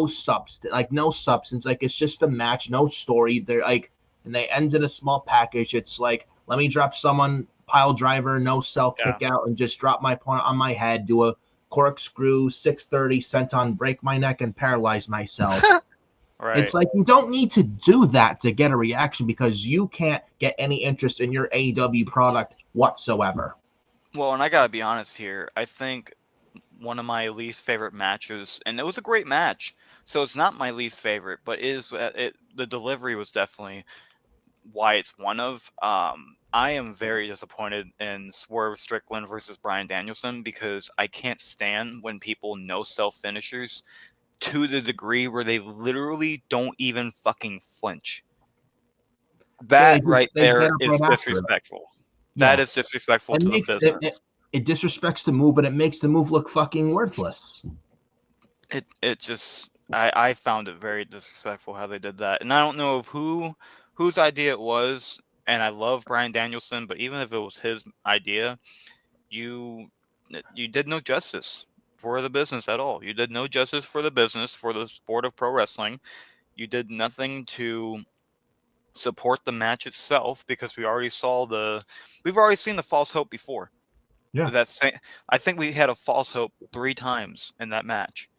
substance. Like it's just a match, no story. They're and they end in a small package. It's like, let me drop someone pile driver, no sell kick out, and just drop my opponent on my head, do a corkscrew 630 senton, break my neck and paralyze myself. Right. It's like you don't need to do that to get a reaction because you can't get any interest in your AEW product whatsoever. Well, and I got to be honest here. I think one of my least favorite matches, and it was a great match, so it's not my least favorite, but the delivery was definitely why it's one of. I am very disappointed in Swerve Strickland versus Bryan Danielson because I can't stand when people no self finishers to the degree where they literally don't even fucking flinch. Yeah, That right they get there up is right after it. disrespectful. That Yeah, is disrespectful it to the makes business. it disrespects the move, but it makes the move look fucking worthless. It just I found it very disrespectful how they did that, and I don't know of whose idea it was. And I love Bryan Danielson, but even if it was his idea, you you did no justice for the business at all. You did no justice for the business, for the sport of pro wrestling. You did nothing to support the match itself because we've already seen the false hope before. Yeah. That's I think we had a false hope 3 times in that match.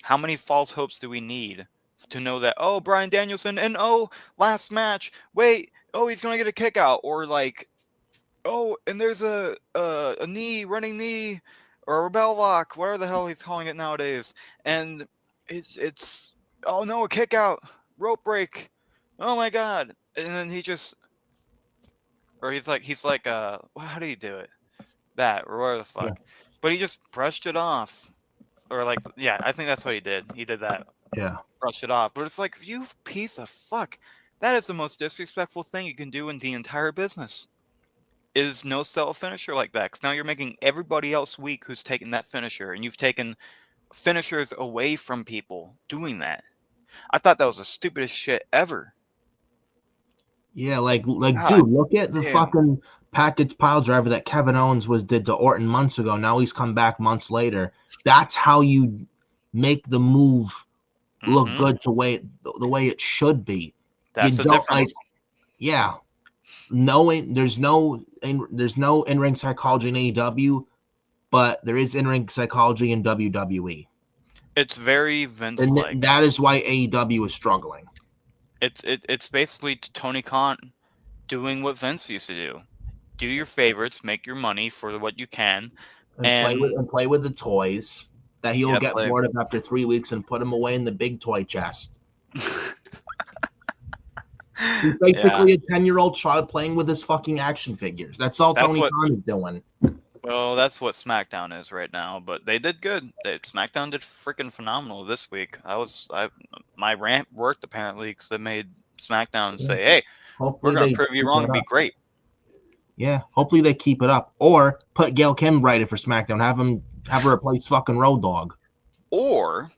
How many false hopes do we need to know that, oh, Bryan Danielson, and oh, last match, wait, oh, he's gonna get a kick out, or like, oh, and there's a knee, running knee, or a rebel lock, whatever the hell he's calling it nowadays, and it's oh no, a kick out, rope break, oh my god, and then he just, or he's like how do you do it, that or whatever the Yeah. fuck, but he just brushed it off, or like, yeah, I think that's what he did. He did that, Yeah. brush it off. But it's like, you piece of fuck. That is the most disrespectful thing you can do in the entire business. Is no sell a finisher like that. Because now you're making everybody else weak who's taken that finisher, and you've taken finishers away from people doing that. I thought that was the stupidest shit ever. Yeah, like God dude, look at the damn. fucking package pile driver that Kevin Owens did to Orton months ago. Now he's come back months later. That's how you make the move look Mm-hmm. good the way it should be. You That's the don't difference. yeah, knowing there's no in-ring psychology in AEW, but there is in-ring psychology in WWE. It's very And Vince-like. that is why AEW is struggling. It's basically Tony Khan doing what Vince used to do. Do your favorites, make your money for what you can, and Play with the toys that he'll yeah, get play. bored of after 3 weeks and put them away in the big toy chest. He's Yeah, basically a 10-year-old child playing with his fucking action figures. That's all that's Tony what. Khan is doing. Well, that's what SmackDown is right now. But they did good. SmackDown did freaking phenomenal this week. My rant worked apparently because they made SmackDown say, "Hey, we're Hopefully gonna they prove you keep wrong it and be up. great." Yeah, hopefully they keep it up. Or put Gail Kim writer for SmackDown. Have her replace fucking Road Dogg. Or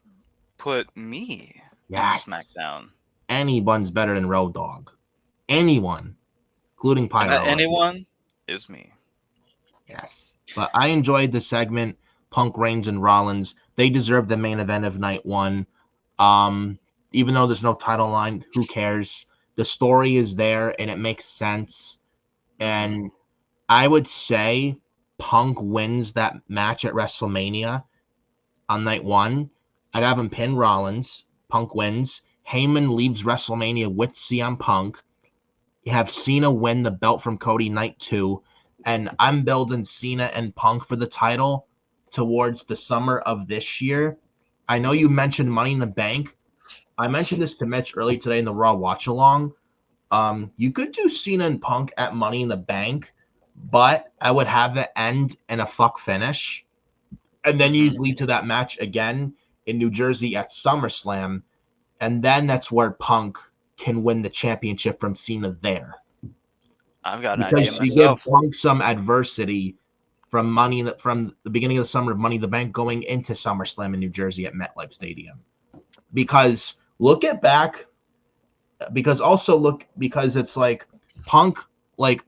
put me in Yes. SmackDown. Anyone's better than Road Dogg. Anyone, including And that Pyro. anyone is me. Yes. But I enjoyed the segment, Punk, Reigns, and Rollins. They deserve the main event of night one. Even though there's no title line, who cares? The story is there and it makes sense. Mm-hmm. And I would say Punk wins that match at WrestleMania on night one. I'd have him pin Rollins. Punk wins. Heyman leaves WrestleMania with CM Punk. You have Cena win the belt from Cody night two. And I'm building Cena and Punk for the title towards the summer of this year. I know you mentioned Money in the Bank. I mentioned this to Mitch early today in the Raw watch along. You could do Cena and Punk at Money in the Bank, but I would have it end in a fuck finish. And then you Mm-hmm. lead to that match again in New Jersey at SummerSlam. And then that's where Punk can win the championship from Cena there. I've got an idea Because you give myself. Punk some adversity from from the beginning of the summer of Money in the Bank going into SummerSlam in New Jersey at MetLife Stadium. Because look at back because it's like Punk, like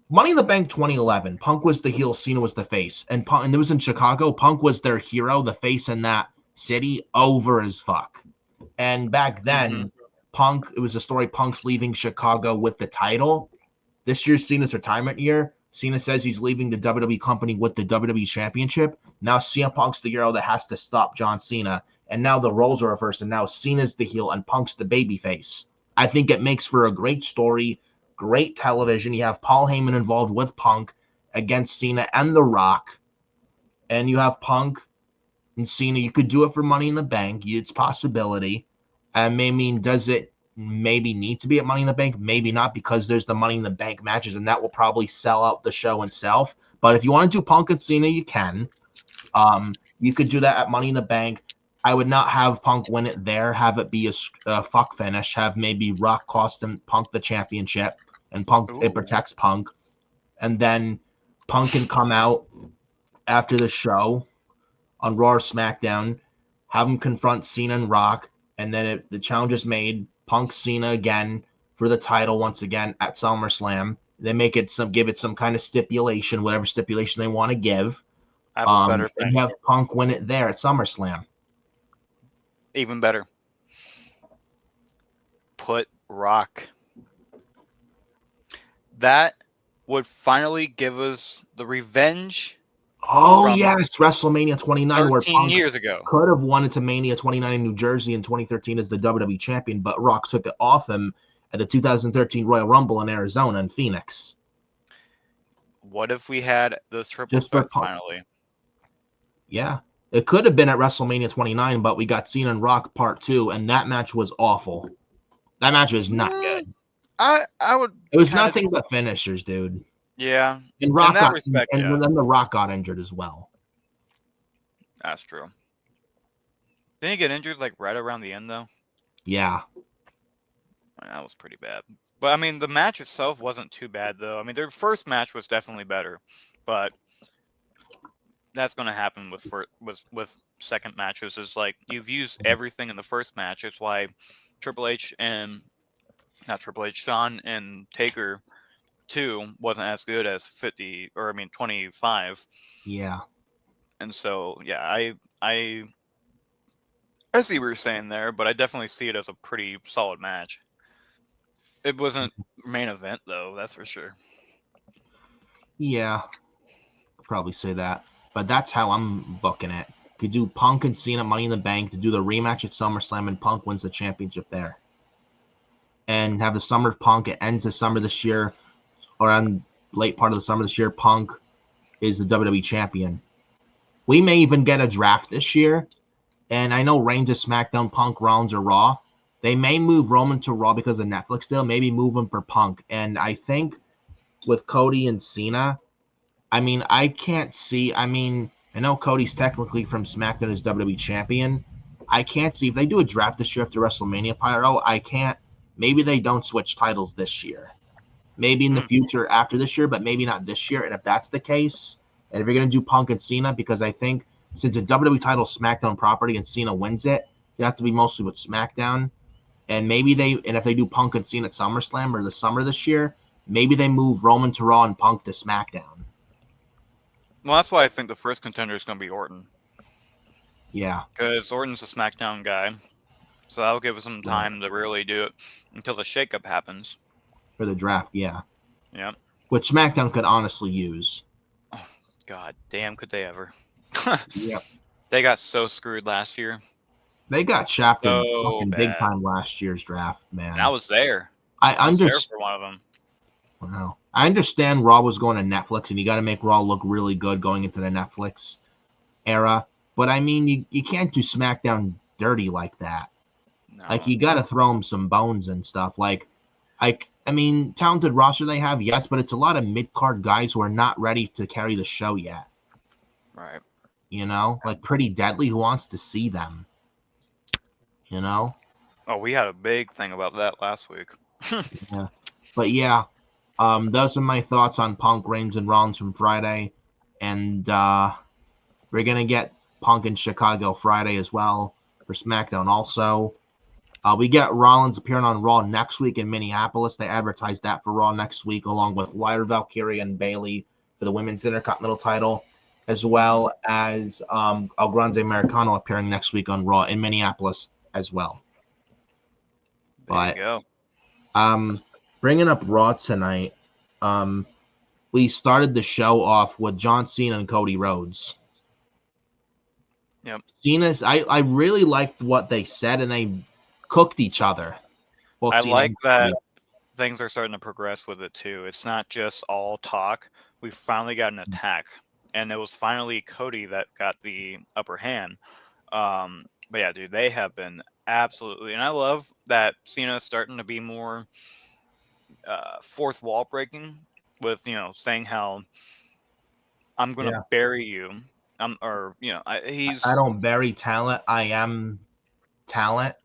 Money in the Bank 2011, Punk was the heel, Cena was the face, and it was in Chicago. Punk was their hero, the face in that city, over as fuck. And back Mm-hmm. then, Punk, it was a story. Punk's leaving Chicago with the title. This year's Cena's retirement year. Cena says he's leaving the WWE company with the WWE Championship. Now CM Punk's the hero that has to stop John Cena. And now the roles are reversed, and now Cena's the heel and Punk's the babyface. I think it makes for a great story, great television. You have Paul Heyman involved with Punk against Cena and The Rock. And you have Punk and Cena. You could do it for Money in the Bank. It's a possibility. I mean, does it maybe need to be at Money in the Bank, maybe not, because there's the Money in the Bank matches, and that will probably sell out the show itself. But if you want to do Punk and Cena, you can. You could do that at Money in the Bank. I would not have Punk win it there. Have it be a fuck finish. Have maybe Rock cost him Punk the championship, and Punk it protects Punk, and then Punk can come out after the show on Raw or SmackDown, have him confront Cena and Rock, and then the challenge is made. Punk Cena again for the title once again at SummerSlam. They give it some kind of stipulation, whatever stipulation they want to give. I have a better thing. And you have Punk win it there at SummerSlam. Even better. Put Rock. That would finally give us the revenge. Oh, yes, WrestleMania 29, where 13 years ago. Could have won it to Mania 29 in New Jersey in 2013 as the WWE champion, but Rock took it off him at the 2013 Royal Rumble in Arizona and Phoenix. What if we had the triple threat finally? Yeah, it could have been at WrestleMania 29, but we got Cena and Rock Part 2, and that match was awful. That match was not good. I would. It was nothing but finishers, dude. Yeah, and Rock got, and then the Rock got injured as well. That's true. Didn't he get injured like right around the end though? Yeah, that was pretty bad. But I mean, the match itself wasn't too bad though. I mean, their first match was definitely better, but that's going to happen with second matches. Is like you've used everything in the first match. It's why Shawn and Taker 2 wasn't as good as 25. Yeah. And so, yeah, I see what you're saying there, but I definitely see it as a pretty solid match. It wasn't main event though, that's for sure. Yeah, I'll probably say that, but that's how I'm booking it. Could do Punk and Cena Money in the Bank to do the rematch at SummerSlam, and Punk wins the championship there. And have the Summer of Punk. It ends the summer this year, or on late part of the summer this year. Punk is the WWE champion. We may even get a draft this year. And I know Reigns is SmackDown, Punk, Rollins, or Raw. They may move Roman to Raw because of Netflix deal. Maybe move him for Punk. And I think with Cody and Cena, I mean, I can't see. I mean, I know Cody's technically from SmackDown as WWE champion. I can't see if they do a draft this year after WrestleMania, Pyro. I can't. Maybe they don't switch titles this year. Maybe in the future after this year, but maybe not this year. And if that's the case, and if you're going to do Punk and Cena, because I think since the WWE title is SmackDown property and Cena wins it, you have to be mostly with SmackDown. And if they do Punk and Cena at SummerSlam or the summer this year, maybe they move Roman to Raw and Punk to SmackDown. Well, that's why I think the first contender is going to be Orton. Yeah. Because Orton's a SmackDown guy. So that'll give us some time to really do it until the shakeup happens. For the draft, yeah. Yeah. Which SmackDown could honestly use. Oh, God damn, could they ever? Yeah. They got so screwed last year. They got shafted fucking big time last year's draft, man. And I was there. I was there for one of them. Wow. I understand Raw was going to Netflix, and you got to make Raw look really good going into the Netflix era. But, I mean, you can't do SmackDown dirty like that. No. Like, you got to throw them some bones and stuff. Like, I mean, talented roster they have, yes, but it's a lot of mid-card guys who are not ready to carry the show yet. Right. You know? Like, Pretty Deadly, who wants to see them? You know? Oh, we had a big thing about that last week. Yeah. But, yeah. Those are my thoughts on Punk, Reigns, and Rollins from Friday. And we're going to get Punk in Chicago Friday as well for SmackDown also. We get Rollins appearing on Raw next week in Minneapolis. They advertised that for Raw next week, along with Lyra Valkyria and Bayley for the Women's Intercontinental title, as well as El Grande Americano appearing next week on Raw in Minneapolis as well. There you go. Bringing up Raw tonight, we started the show off with John Cena and Cody Rhodes. Yep. Cena's. I really liked what they said, and they cooked each other. I like that things are starting to progress with it too. It's not just all talk. We finally got an attack, and it was finally Cody that got the upper hand. But yeah, dude, they have been Absolutely, and I love that Cena's starting to be more fourth wall breaking with saying how I'm gonna Yeah. bury you. Or I he's don't bury talent. I am talent.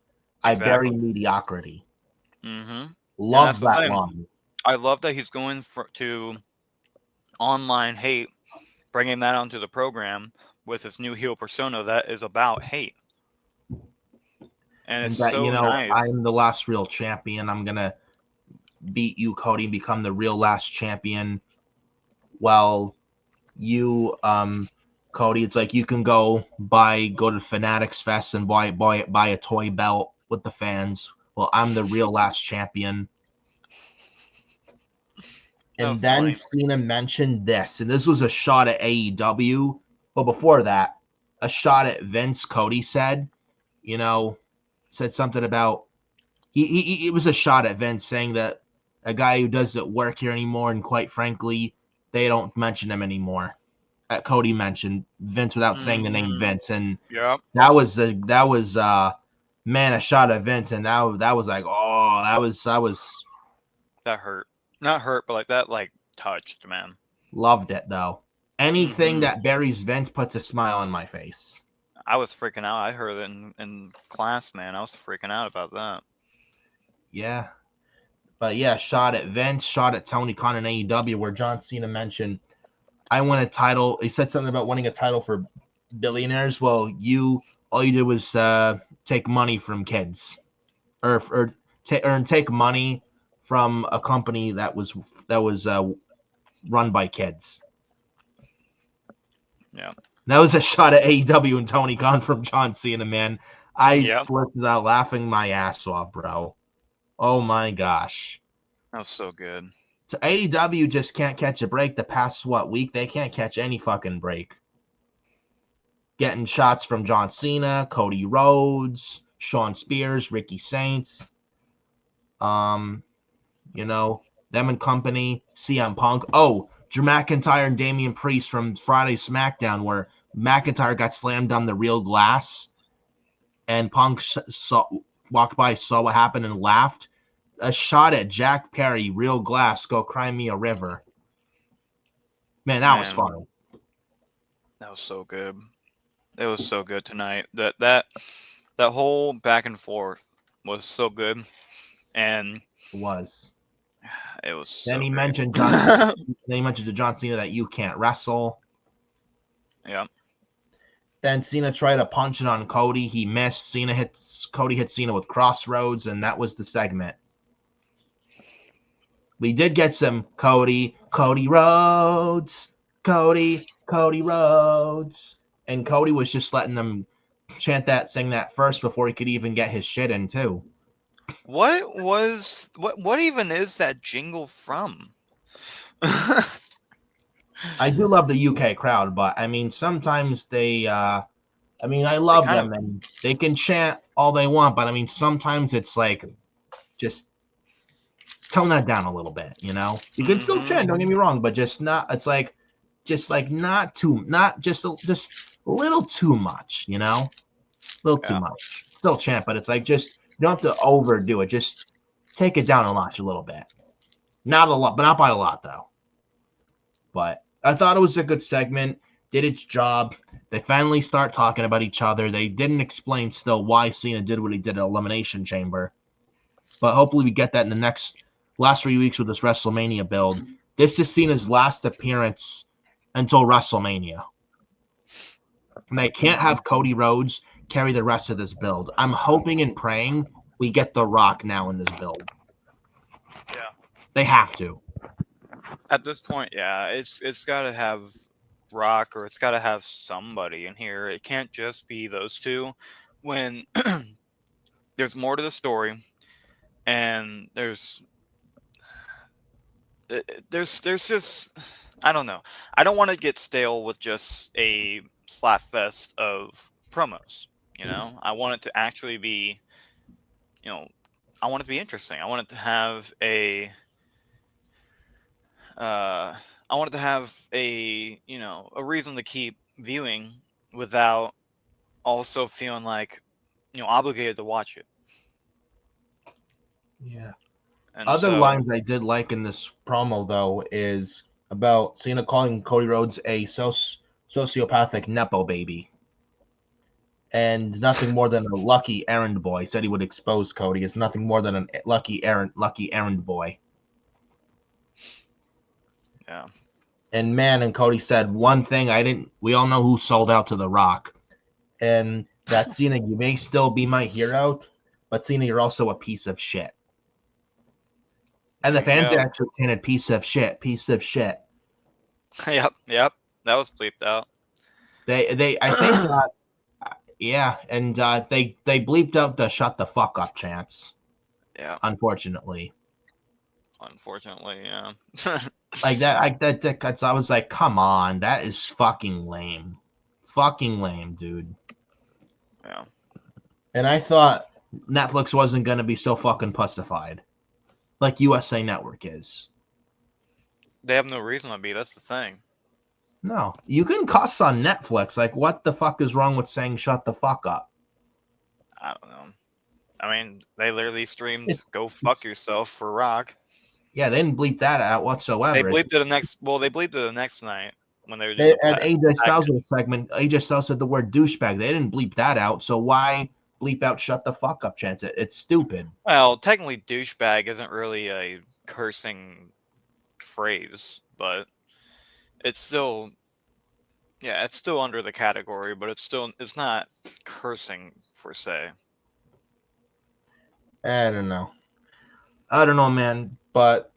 I bury exactly. mediocrity. Mm-hmm. And that's Love the that thing. line. I love that he's going to online hate, bringing that onto the program with his new heel persona that is about hate, and it's And that, so nice. I'm the last real champion. I'm gonna beat you, Cody, and become the real last champion. Well, you, Cody, it's like you can go to Fanatics Fest and buy a toy belt with the fans. Well, I'm the real last champion. That And was then funny. Cena mentioned this, and this was a shot at AEW. But before that, a shot at Vince. Cody said, you know, said something about it was a shot at Vince saying that a guy who doesn't work here anymore, and quite frankly, they don't mention him anymore. Cody mentioned Vince without saying the name Mm-hmm. Vince, and Yep. that was man, a shot at Vince, and that was like, oh, that was That hurt. Not hurt, but like that touched, man. loved it though. Anything Mm-hmm. that buries Vince puts a smile on my face. I was freaking out. I heard it in class, man. I was freaking out about that. Yeah, but yeah, shot at Vince, shot at Tony Khan in AEW, where John Cena mentioned, I won a title. He said something about winning a title for billionaires. Well, all you did was take money from kids, or take money from a company that was run by kids. Yeah. That was a shot at AEW and Tony Khan from John Cena, man. I Yep. listened out laughing my ass off, bro. Oh my gosh. That was so good. So AEW just can't catch a break. The past week they can't catch any fucking break. Getting shots from John Cena, Cody Rhodes, Shawn Spears, Ricky Saints, um, them and company, CM Punk. Oh, Drew McIntyre and Damian Priest from Friday SmackDown, where McIntyre got slammed on the real glass, and Punk walked by, saw what happened, and laughed. A shot at Jack Perry, real glass, go cry me a river. Man, that was Man, fun. that was so good. It was so good tonight. That whole back and forth was so good, and It was. it was Then so he great. mentioned John. Then he mentioned to John Cena that you can't wrestle. Yeah. Then Cena tried to punch it on Cody. He missed. Cody hit Cena with crossroads, and that was the segment. We did get some Cody Rhodes, Cody Rhodes, and Cody was just letting them chant that, sing that first before he could even get his shit in too. What even is that jingle from? I do love the UK crowd, but I mean sometimes I They love kind them of. and they can chant all they want, but I mean sometimes it's like just tone that down a little bit, You can still Mm-hmm. chant, don't get me wrong, but just not. It's like just like not just a little too much, a little too Yeah. much. Still chant, but it's like just you don't have to overdo it. Just take it down a notch a little bit. Not a lot, but not by a lot though. But I thought it was a good segment. Did its job. They finally start talking about each other. They didn't explain still why Cena did what he did at Elimination Chamber. But hopefully we get that in the last 3 weeks with this WrestleMania build. This is Cena's last appearance until WrestleMania. And they can't Mm-hmm. have Cody Rhodes carry the rest of this build. I'm hoping and praying we get The Rock now in this build. Yeah. They have to. At this point, yeah, it's got to have Rock, or it's got to have somebody in here. It can't just be those two. When there's more to the story, and there's just, I don't know. I don't want to get stale with just a slap fest of promos. I want it to actually be, you know, I want it to be interesting. I want it to have uh, I want it to have a reason to keep viewing without also feeling like obligated to watch it. Yeah. And Other so, lines I did like in this promo though is about Cena calling Cody Rhodes a sociopathic nepo baby, and nothing more than a lucky errand boy. Said he would expose Cody as nothing more than a lucky errand boy. yeah, And man, and Cody said one thing I didn't. We all know who sold out to The Rock, and that Cena, you may still be my hero, but Cena, you're also a piece of shit. And there the you fans go. actually chanted "piece of shit, piece of shit." Yep, that was bleeped out. I think, yeah, and they bleeped out the "shut the fuck up" chants. Yeah, Unfortunately, unfortunately, yeah. I was like, come on, that is fucking lame, dude. Yeah, And I thought Netflix wasn't gonna be so fucking pussified, like USA Network is. they have no reason to be. That's the thing. No, you can cuss on Netflix. Like, what the fuck is wrong with saying "shut the fuck up"? I don't know. I mean, they literally streamed It's, "Go fuck it's yourself" for Rock. yeah, they didn't bleep that out They whatsoever. bleeped it the next. Well, they bleeped it the next night when they were doing the At AJ tag Styles' segment, AJ Styles said the word douchebag. They didn't bleep that out, so why bleep out "shut the fuck up" chance? It's stupid. Well, technically, douchebag isn't really a cursing phrase, but it's still, yeah, it's still under the category, but it's not cursing per se. I don't know. I don't know, man. But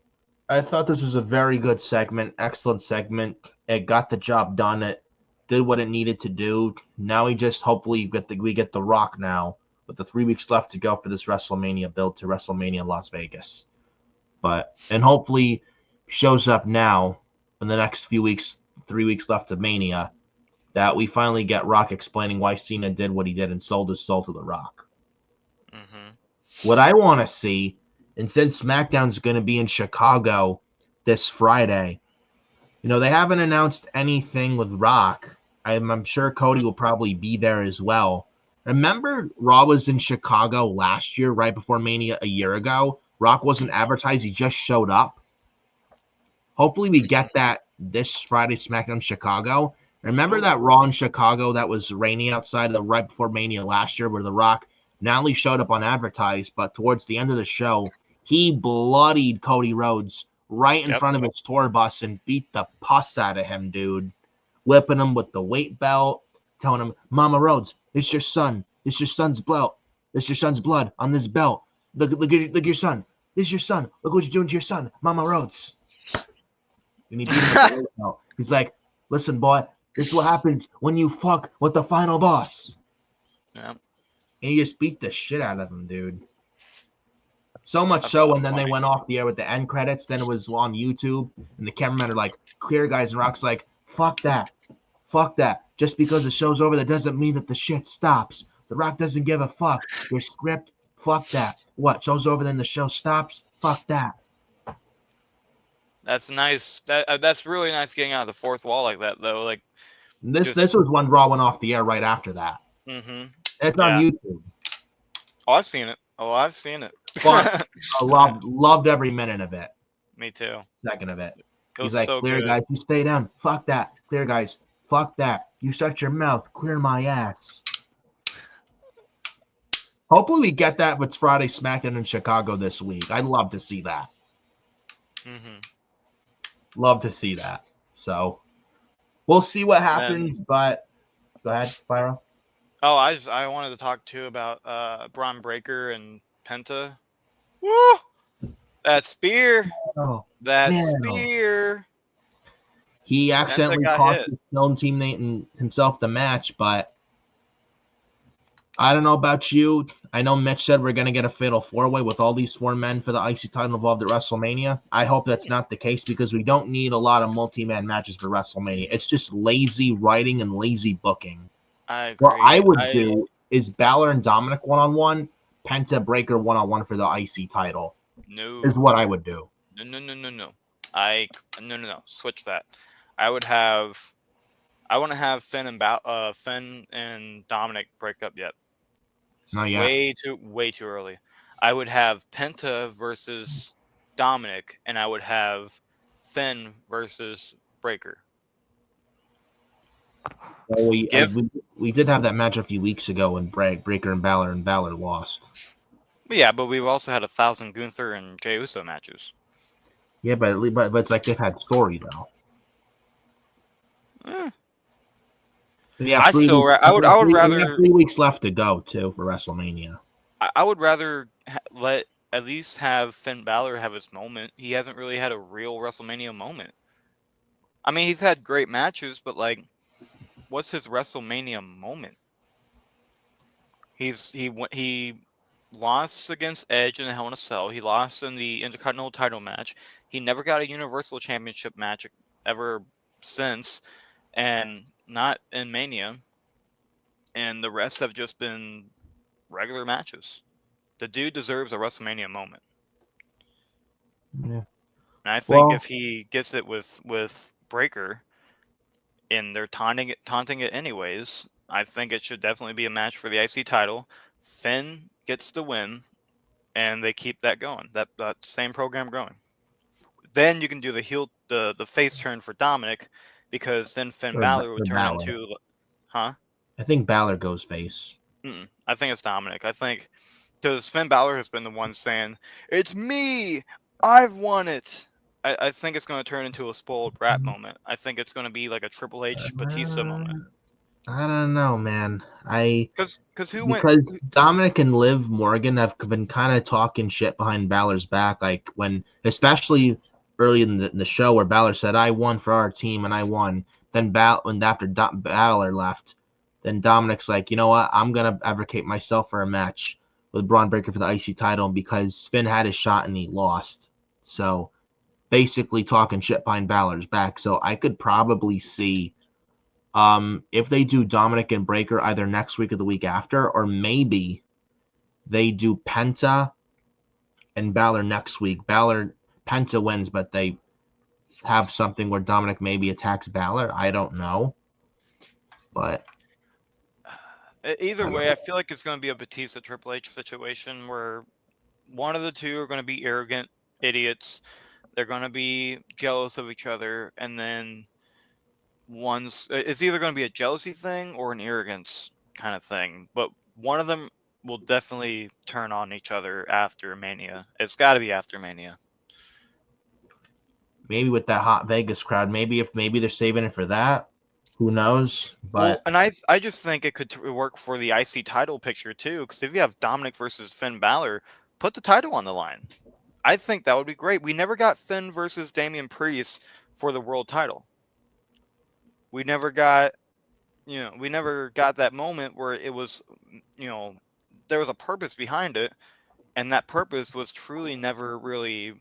I thought this was a very good segment, excellent segment. It got the job done. It did what it needed to do. Now we just hopefully we get the Rock now with the 3 weeks left to go for this WrestleMania build to WrestleMania Las Vegas. And hopefully shows up now in the next few weeks, 3 weeks left of Mania, that we finally get Rock explaining why Cena did what he did and sold his soul to the Rock. Hmm. What I want to see, and since SmackDown's going to be in Chicago this Friday, they haven't announced anything with Rock. I'm sure Cody will probably be there as well. Remember, Raw was in Chicago last year, right before Mania a year ago? Rock wasn't advertised, he just showed up. Hopefully, we get that this Friday, SmackDown Chicago. Remember that Raw in Chicago that was rainy outside the right before Mania last year, where The Rock not only showed up unadvertised, but towards the end of the show, he bloodied Cody Rhodes right in Yep. front of his tour bus and beat the pus out of him, dude. Whipping him with the weight belt, telling him, Mama Rhodes, it's your son. It's your son's belt. It's your son's blood on this belt. Look at your son. This is your son. Look what you're doing to your son, Mama Rhodes. And he beat him with the weight belt. He's like, listen, boy, this is what happens when you fuck with the final boss. Yep. And he just beat the shit out of him, dude. So much That's so, so and then they funny. went off the air with the end credits. Then it was on YouTube, and the cameramen are like, clear guys, and Rock's like, fuck that. Fuck that. Just because the show's over, that doesn't mean that the shit stops. The Rock doesn't give a fuck. Your script, fuck that. What? Show's over, then the show stops? Fuck that. That's nice. That's really nice getting out of the fourth wall like that, though. Like, This was when Raw went off the air right after that. mm-hmm. It's on Yeah. YouTube. Oh, I've seen it. But I loved every minute of it. Me too. Second of it. It He's was like, so clear good. guys, you stay down. Fuck that. Clear guys. Fuck that. You shut your mouth. Clear my ass. Hopefully we get that with Friday SmackDown in Chicago this week. I'd love to see that. Mm-hmm. Love to see that. So we'll see what happens, but go ahead, Phyro. Oh, I wanted to talk too about Braun Breaker and Penta. Woo! That spear. Oh, That man. spear. He Penta accidentally got cost hit. his own teammate and himself the match, but I don't know about you. I know Mitch said we're going to get a fatal four-way with all these four men for the IC title involved at WrestleMania. I hope that's not the case because we don't need a lot of multi-man matches for WrestleMania. It's just lazy writing and lazy booking. I agree. What I would do is Balor and Dominic one-on-one, Penta Breaker one-on-one for the IC title. No. Is what I would do. No. No. Switch that. I want to have Finn and Dominic break up yet. Not yet. way too early. I would have Penta versus Dominic, and I would have Finn versus Breaker. Well, Give, we did have that match a few weeks ago when Breaker and Balor lost. yeah, but we've also had 1,000 Gunther and Jey Uso matches. Yeah, but it's like they've had story though. Eh, We have I three still, weeks. I would, I would We have rather, 3 weeks left to go too for WrestleMania. I would rather let at least have Finn Balor have his moment. He hasn't really had a real WrestleMania moment. I mean, he's had great matches, but like, what's his WrestleMania moment? He lost against Edge in the Hell in a Cell. He lost in the Intercontinental title match. He never got a Universal Championship match ever since, and not in Mania. And the rest have just been regular matches. The dude deserves a WrestleMania moment. Yeah. And I think Well, if he gets it with Breaker, and they're taunting it anyways, I think it should definitely be a match for the IC title. Finn gets the win, and they keep that going. That same program going. Then you can do the face turn for Dominic, because then Finn Balor would for turn Balor, into, huh? I think Balor goes face. I think it's Dominic. I think because Finn Balor has been the one saying, "It's me, I've won it." I think it's going to turn into a spoiled brat moment. I think it's going to be like a Triple H Batista moment. I don't know, man. I Because who went? Because Dominic and Liv Morgan have been kind of talking shit behind Balor's back, like when, especially early in the show, where Balor said, "I won for our team and I won." Then and after Balor left, then Dominic's like, "You know what? I'm gonna advocate myself for a match with Braun Breaker for the IC title because Finn had his shot and he lost." So basically talking shit behind Balor's back. So I could probably see if they do Dominic and Breaker either next week or the week after, or maybe they do Penta and Balor next week. Penta wins, but they have something where Dominic maybe attacks Balor. I don't know, but Either I don't way, I know. feel like it's going to be a Batista Triple H situation where one of the two are going to be arrogant idiots. They're going to be jealous of each other, and then it's either going to be a jealousy thing or an arrogance kind of thing. But one of them will definitely turn on each other after Mania. It's got to be after Mania. Maybe with that hot Vegas crowd, maybe they're saving it for that. Who knows? Well, But and I just think it could work for the IC title picture too, because if you have Dominic versus Finn Balor, put the title on the line. I think that would be great. We never got Finn versus Damian Priest for the world title. We never got, we never got that moment where it was, there was a purpose behind it, and that purpose was truly never really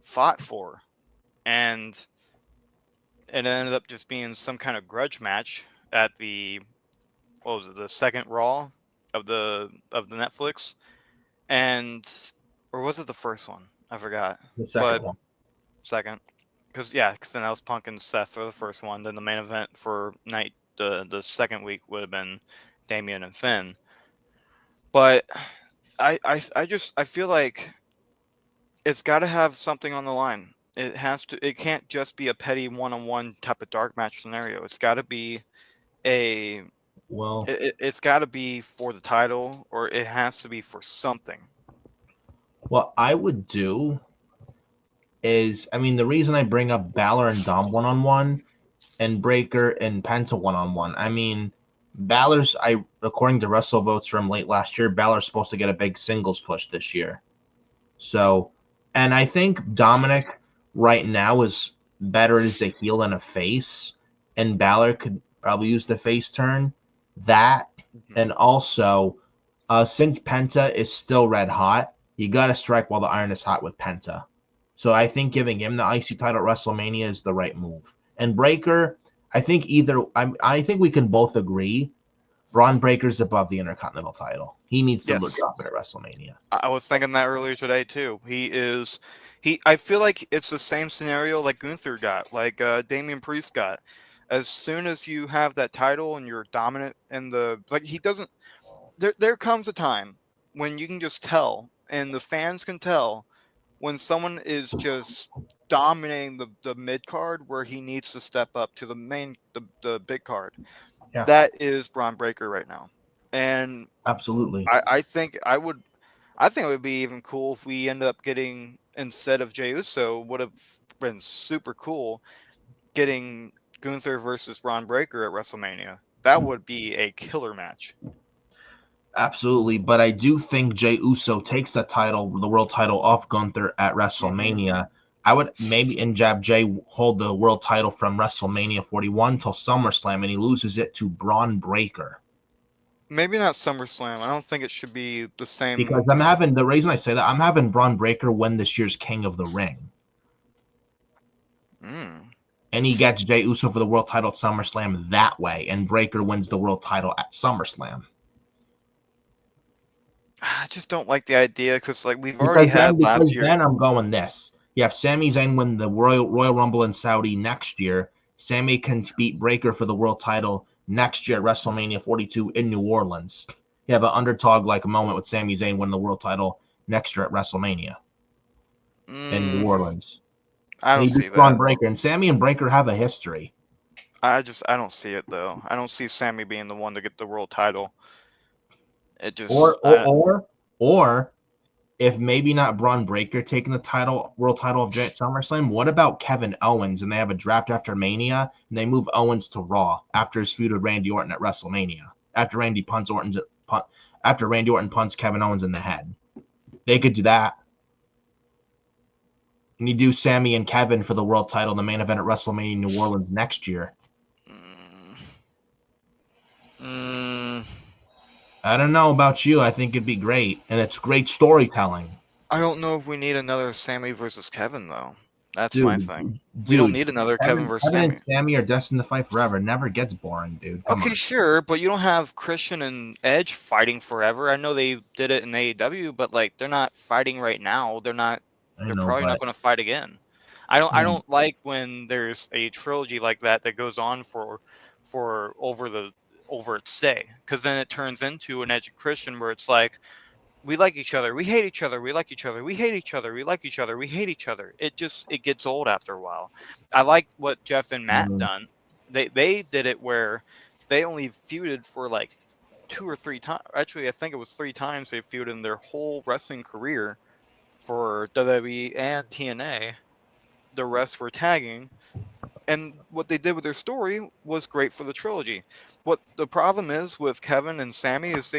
fought for, and it ended up just being some kind of grudge match at the, what was it, the second Raw of the Netflix, and or was it the first one? I forgot, the second but one. second, because then that was Punk and Seth for the first one. Then the main event for the second week would have been Damian and Finn. But I feel like it's got to have something on the line. It has to. It can't just be a petty one-on-one type of dark match scenario. It's got to be a. Well, It's got to be for the title, or it has to be for something. what I would do is, I mean, the reason I bring up Balor and Dom one on one and Breaker and Penta one on one. I mean, according to Wrestle Votes from late last year, Balor's supposed to get a big singles push this year. So, and I think Dominic right now is better as a heel than a face, and Balor could probably use the face turn. That, Mm-hmm. and also, since Penta is still red hot, you got to strike while the iron is hot with Penta. So I think giving him the IC title at WrestleMania is the right move. And Breaker, I think we can both agree Braun Breaker's above the Intercontinental title. He needs to Yes, drop it at WrestleMania. I was thinking that earlier today too. He is. I feel like it's the same scenario like Gunther got, like Damian Priest got. As soon as you have that title and you're dominant in the, like, he doesn't. there comes a time when you can just tell, and the fans can tell when someone is just dominating the mid card where he needs to step up to the big card. Yeah, That is Braun Breaker right now, and absolutely. I think it would be even cool if we end up getting, instead of Jey Uso, would have been super cool getting Gunther versus Braun Breaker at WrestleMania. That would be a killer match. Absolutely, but I do think Jey Uso takes the world title off Gunther at Hmm. WrestleMania. I would maybe in Jab Jay hold the world title from WrestleMania 41 till SummerSlam, and he loses it to Braun Breaker. Maybe not SummerSlam. I don't think it should be the Because same. I'm having the reason I say that I'm having Braun Breaker win this year's King of the Ring, Mm. and he gets Jey Uso for the world title at SummerSlam that way, and Breaker wins the world title at SummerSlam. I just don't like the idea because like we've already Because had then, last because year. then I'm going this. You have Sami Zayn win the Royal Rumble in Saudi next year. Sami can beat Breaker for the world title next year at WrestleMania 42 in New Orleans. You have an underdog like moment with Sami Zayn win the world title next year at WrestleMania in New Mm, Orleans. I And don't he see beats Braun that. Breaker. And Sami and Breaker have a history. I don't see it though. I don't see Sammy being the one to get the world title. It Or just or or or if maybe not Braun Breaker taking the world title of SummerSlam, what about Kevin Owens? And they have a draft after Mania, and they move Owens to Raw after his feud with Randy Orton at WrestleMania. After Randy Orton punts Kevin Owens in the head, they could do that. And you do Sammy and Kevin for the world title in the main event at WrestleMania New Orleans next year. mm, mm, I don't know about you. I think it'd be great, and it's great storytelling. I don't know if we need another Sammy versus Kevin though. That's my Dude, thing. We don't dude, need another Kevin versus Kevin and Sammy. Sammy are destined to fight forever. It never gets boring, dude. Come Okay, on. sure, but you don't have Christian and Edge fighting forever. I know they did it in AEW, but like they're not fighting right now. They're not. I They're know, probably not but going to fight again. I yeah, don't like when there's a trilogy like that that goes on for over its stay, because then it turns into an Edge and Christian where it's like we like each other, we hate each other, we like each other, we hate each other, we like each other, we hate each other. It gets old after a while. I like what Jeff and Matt mm, done. They did it where they only feuded for like 2 or 3 times. Actually, I think it was 3 times they feuded in their whole wrestling career for WWE and TNA. The rest were tagging, and what they did with their story was great for the trilogy. What the problem is with Kevin and Sammy is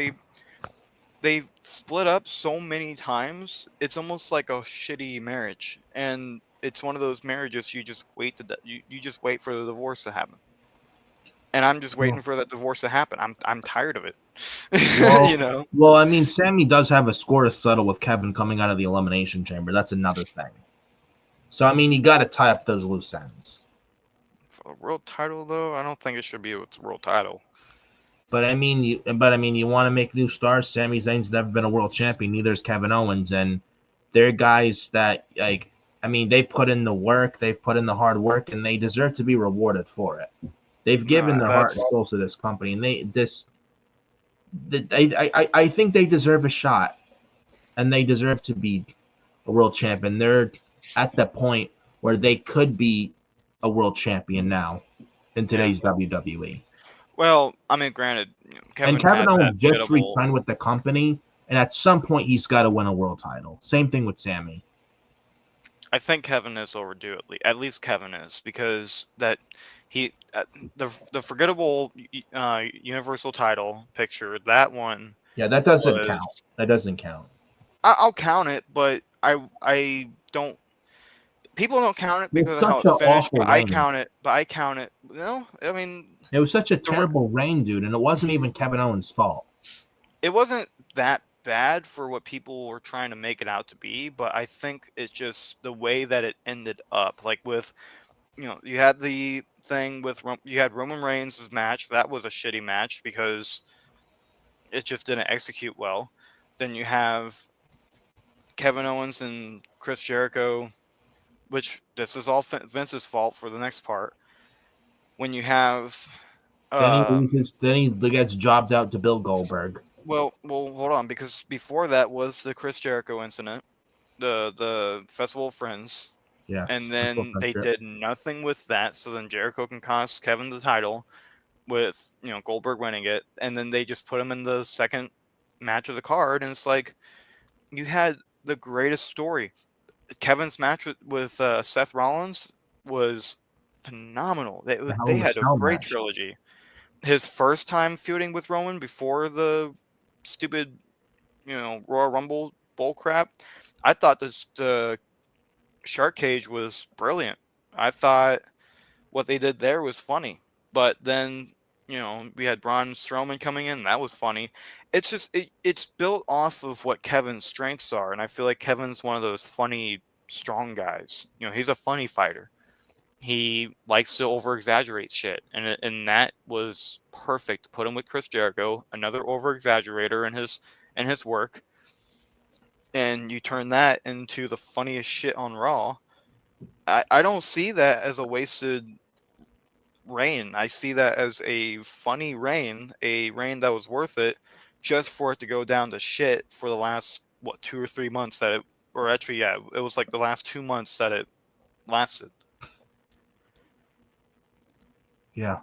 they split up so many times. It's almost like a shitty marriage, and it's one of those marriages you just wait you just wait for the divorce to happen. And I'm just well, waiting for that divorce to happen. I'm tired of it. you well, know. I mean, Sammy does have a score to settle with Kevin coming out of the Elimination Chamber. That's another thing. So I mean, you got to tie up those loose ends. For a world title though, I don't think it should be a world title. But I mean, you want to make new stars. Sami Zayn's never been a world champion. Neither is Kevin Owens, and they're guys that like. I mean, they put in the work, they've put in the hard work, and they deserve to be rewarded for it. They've given No, their heart and that's soul to this company, and I think they deserve a shot, and they deserve to be a world champion. They're at the point where they could be a world champion now in yeah. today's WWE. Well, I mean, granted, And Kevin Kevin had that Owens just forgettable. re-signed with the company, and at some point he's got to win a world title. Same thing with Sammy. I think Kevin is overdue at least Kevin is, because that he the forgettable universal title picture, that one Yeah, that doesn't was, count. That doesn't count. I'll count it, but I don't, people don't count it It was because of how such it an finished, awful reign. but I count it. I mean, It was such a the re- terrible reign, dude, and it wasn't even Kevin Owens' fault. it wasn't that bad for what people were trying to make it out to be, but I think it's just the way that it ended up, like with, you had the thing with you had Roman Reigns' match. That was a shitty match because it just didn't execute well. Then you have Kevin Owens and Chris Jericho, which this is all Vince's fault for the next part. When you have, Then he um, loses. Then he gets jobbed out to Bill Goldberg. Well, hold on, because before that was the Chris Jericho incident, the Festival of Friends, and Yes, that's what then they friendship. did nothing with that. So then Jericho can cost Kevin the title with Goldberg winning it, and then they just put him in the second match of the card, and it's like you had the greatest story. Kevin's match with Seth Rollins was phenomenal. They The Hell they in a had a Cell great match. trilogy. His first time feuding with Roman before the stupid, Royal Rumble bull crap. I thought the Shark Cage was brilliant. I thought what they did there was funny. But then, we had Braun Strowman coming in. That was funny. It's just it's built off of what Kevin's strengths are, and I feel like Kevin's one of those funny, strong guys. He's a funny fighter. He likes to over exaggerate shit, and that was perfect to put him with Chris Jericho, another over exaggerator in his work, and you turn that into the funniest shit on Raw. I don't see that as a wasted reign. I see that as a funny reign, a reign that was worth it, just for it to go down to shit for the last 2 or 3 months that it, or actually, yeah, it was like the last 2 months that it lasted. Yeah.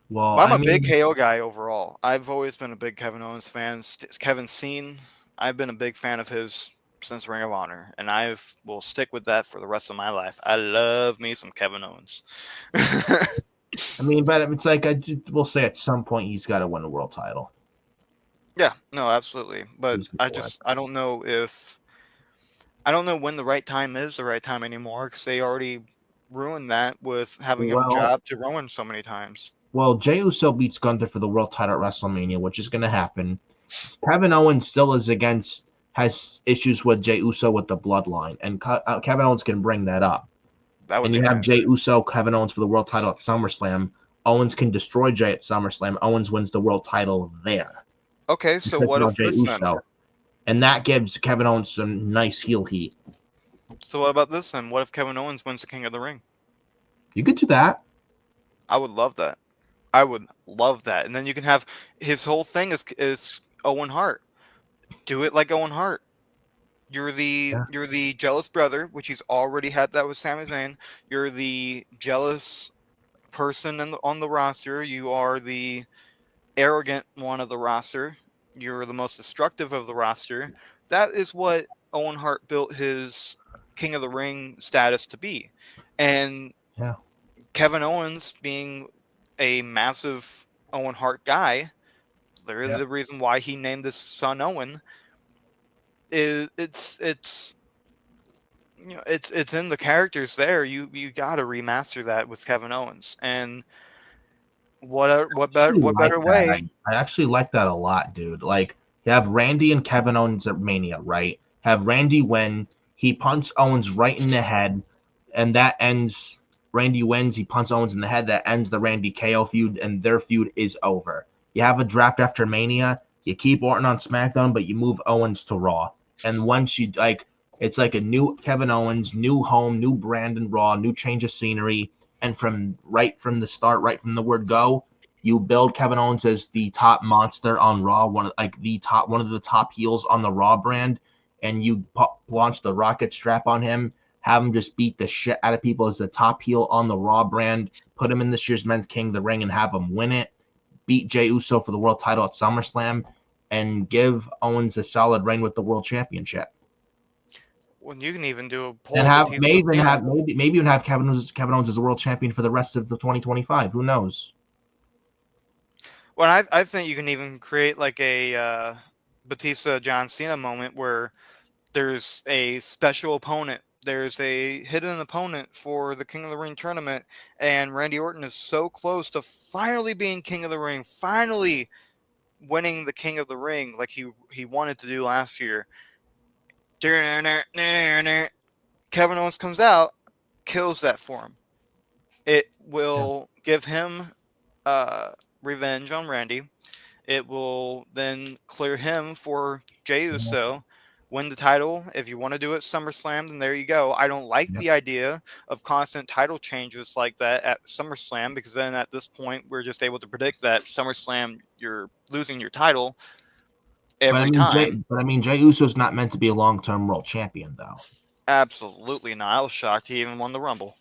Well, But I'm I a big mean, KO guy overall. I've always been a big Kevin Owens fan. Kevin Steen, I've been a big fan of his since Ring of Honor, and I will stick with that for the rest of my life. I love me some Kevin Owens. but it's like will say at some point he's got to win the world title. Yeah, no, absolutely. But Who's before it? I don't know if I don't know when the right time is the right time anymore because they already ruined that with having him Well, job to Rowan so many times. Jey Uso beats Gunther for the world title at WrestleMania, which is going to happen. Kevin Owens still has issues with Jey Uso with the bloodline, and Kevin Owens can bring that up. That would And be you have nice. Jey Uso, Kevin Owens for the world title at SummerSlam. Owens can destroy Jey at SummerSlam. Owens wins the world title there. Okay, He so takes what on if Jey this then? Uso, and that gives Kevin Owens some nice heel heat. So what about this then? What if Kevin Owens wins the King of the Ring? You could do that. I would love that. I would love that. And then you can have his whole thing is Owen Hart. Do it like Owen Hart. Yeah, You're the jealous brother, which he's already had that with Sami Zayn. You're the jealous person on the roster. You are the arrogant one of the roster. You're the most destructive of the roster. That is what Owen Hart built his King of the Ring status to be. And yeah, Kevin Owens being a massive Owen Hart guy, literally yeah. the reason why he named his son Owen is it's in the characters there. You got to remaster that with Kevin Owens. And Actually, what like better that. way? I actually like that a lot, dude. Like you have Randy and Kevin Owens at Mania, right? Have Randy win. He punts Owens right in the head, and that ends. Randy wins. He punts Owens in the head. That ends the Randy KO feud, and their feud is over. You have a draft after Mania. You keep Orton on SmackDown, but you move Owens to Raw. And once you it's like a new Kevin Owens, new home, new brand in Raw, new change of scenery. And from the start, right from the word go, you build Kevin Owens as the top monster on Raw, one of the top heels on the Raw brand, and you launch the rocket strap on him, have him just beat the shit out of people as the top heel on the Raw brand, put him in this year's Men's King of the Ring and have him win it, beat Jey Uso for the world title at SummerSlam, and give Owens a solid reign with the world championship. Well, you can even do a And pull have Batista Cena. maybe even have Kevin Owens as a world champion for the rest of the 2025. Who knows? Well, I think you can even create like a Batista John Cena moment where there's a special opponent. There's a hidden opponent for the King of the Ring tournament, and Randy Orton is so close to finally being King of the Ring, finally winning the King of the Ring like he wanted to do last year. Kevin Owens comes out, kills that for him. It Yeah, will give him uh, revenge on Randy. It will then clear him for Jey yeah, Uso, win the title. If you want to do it SummerSlam, then there you go. I don't like yeah. the idea of constant title changes like that at SummerSlam because then at this point we're just able to predict that SummerSlam you're losing your title. every time. But I mean, Jey Uso's not meant to be a long-term world champion, though. Absolutely not. I was shocked he even won the Rumble.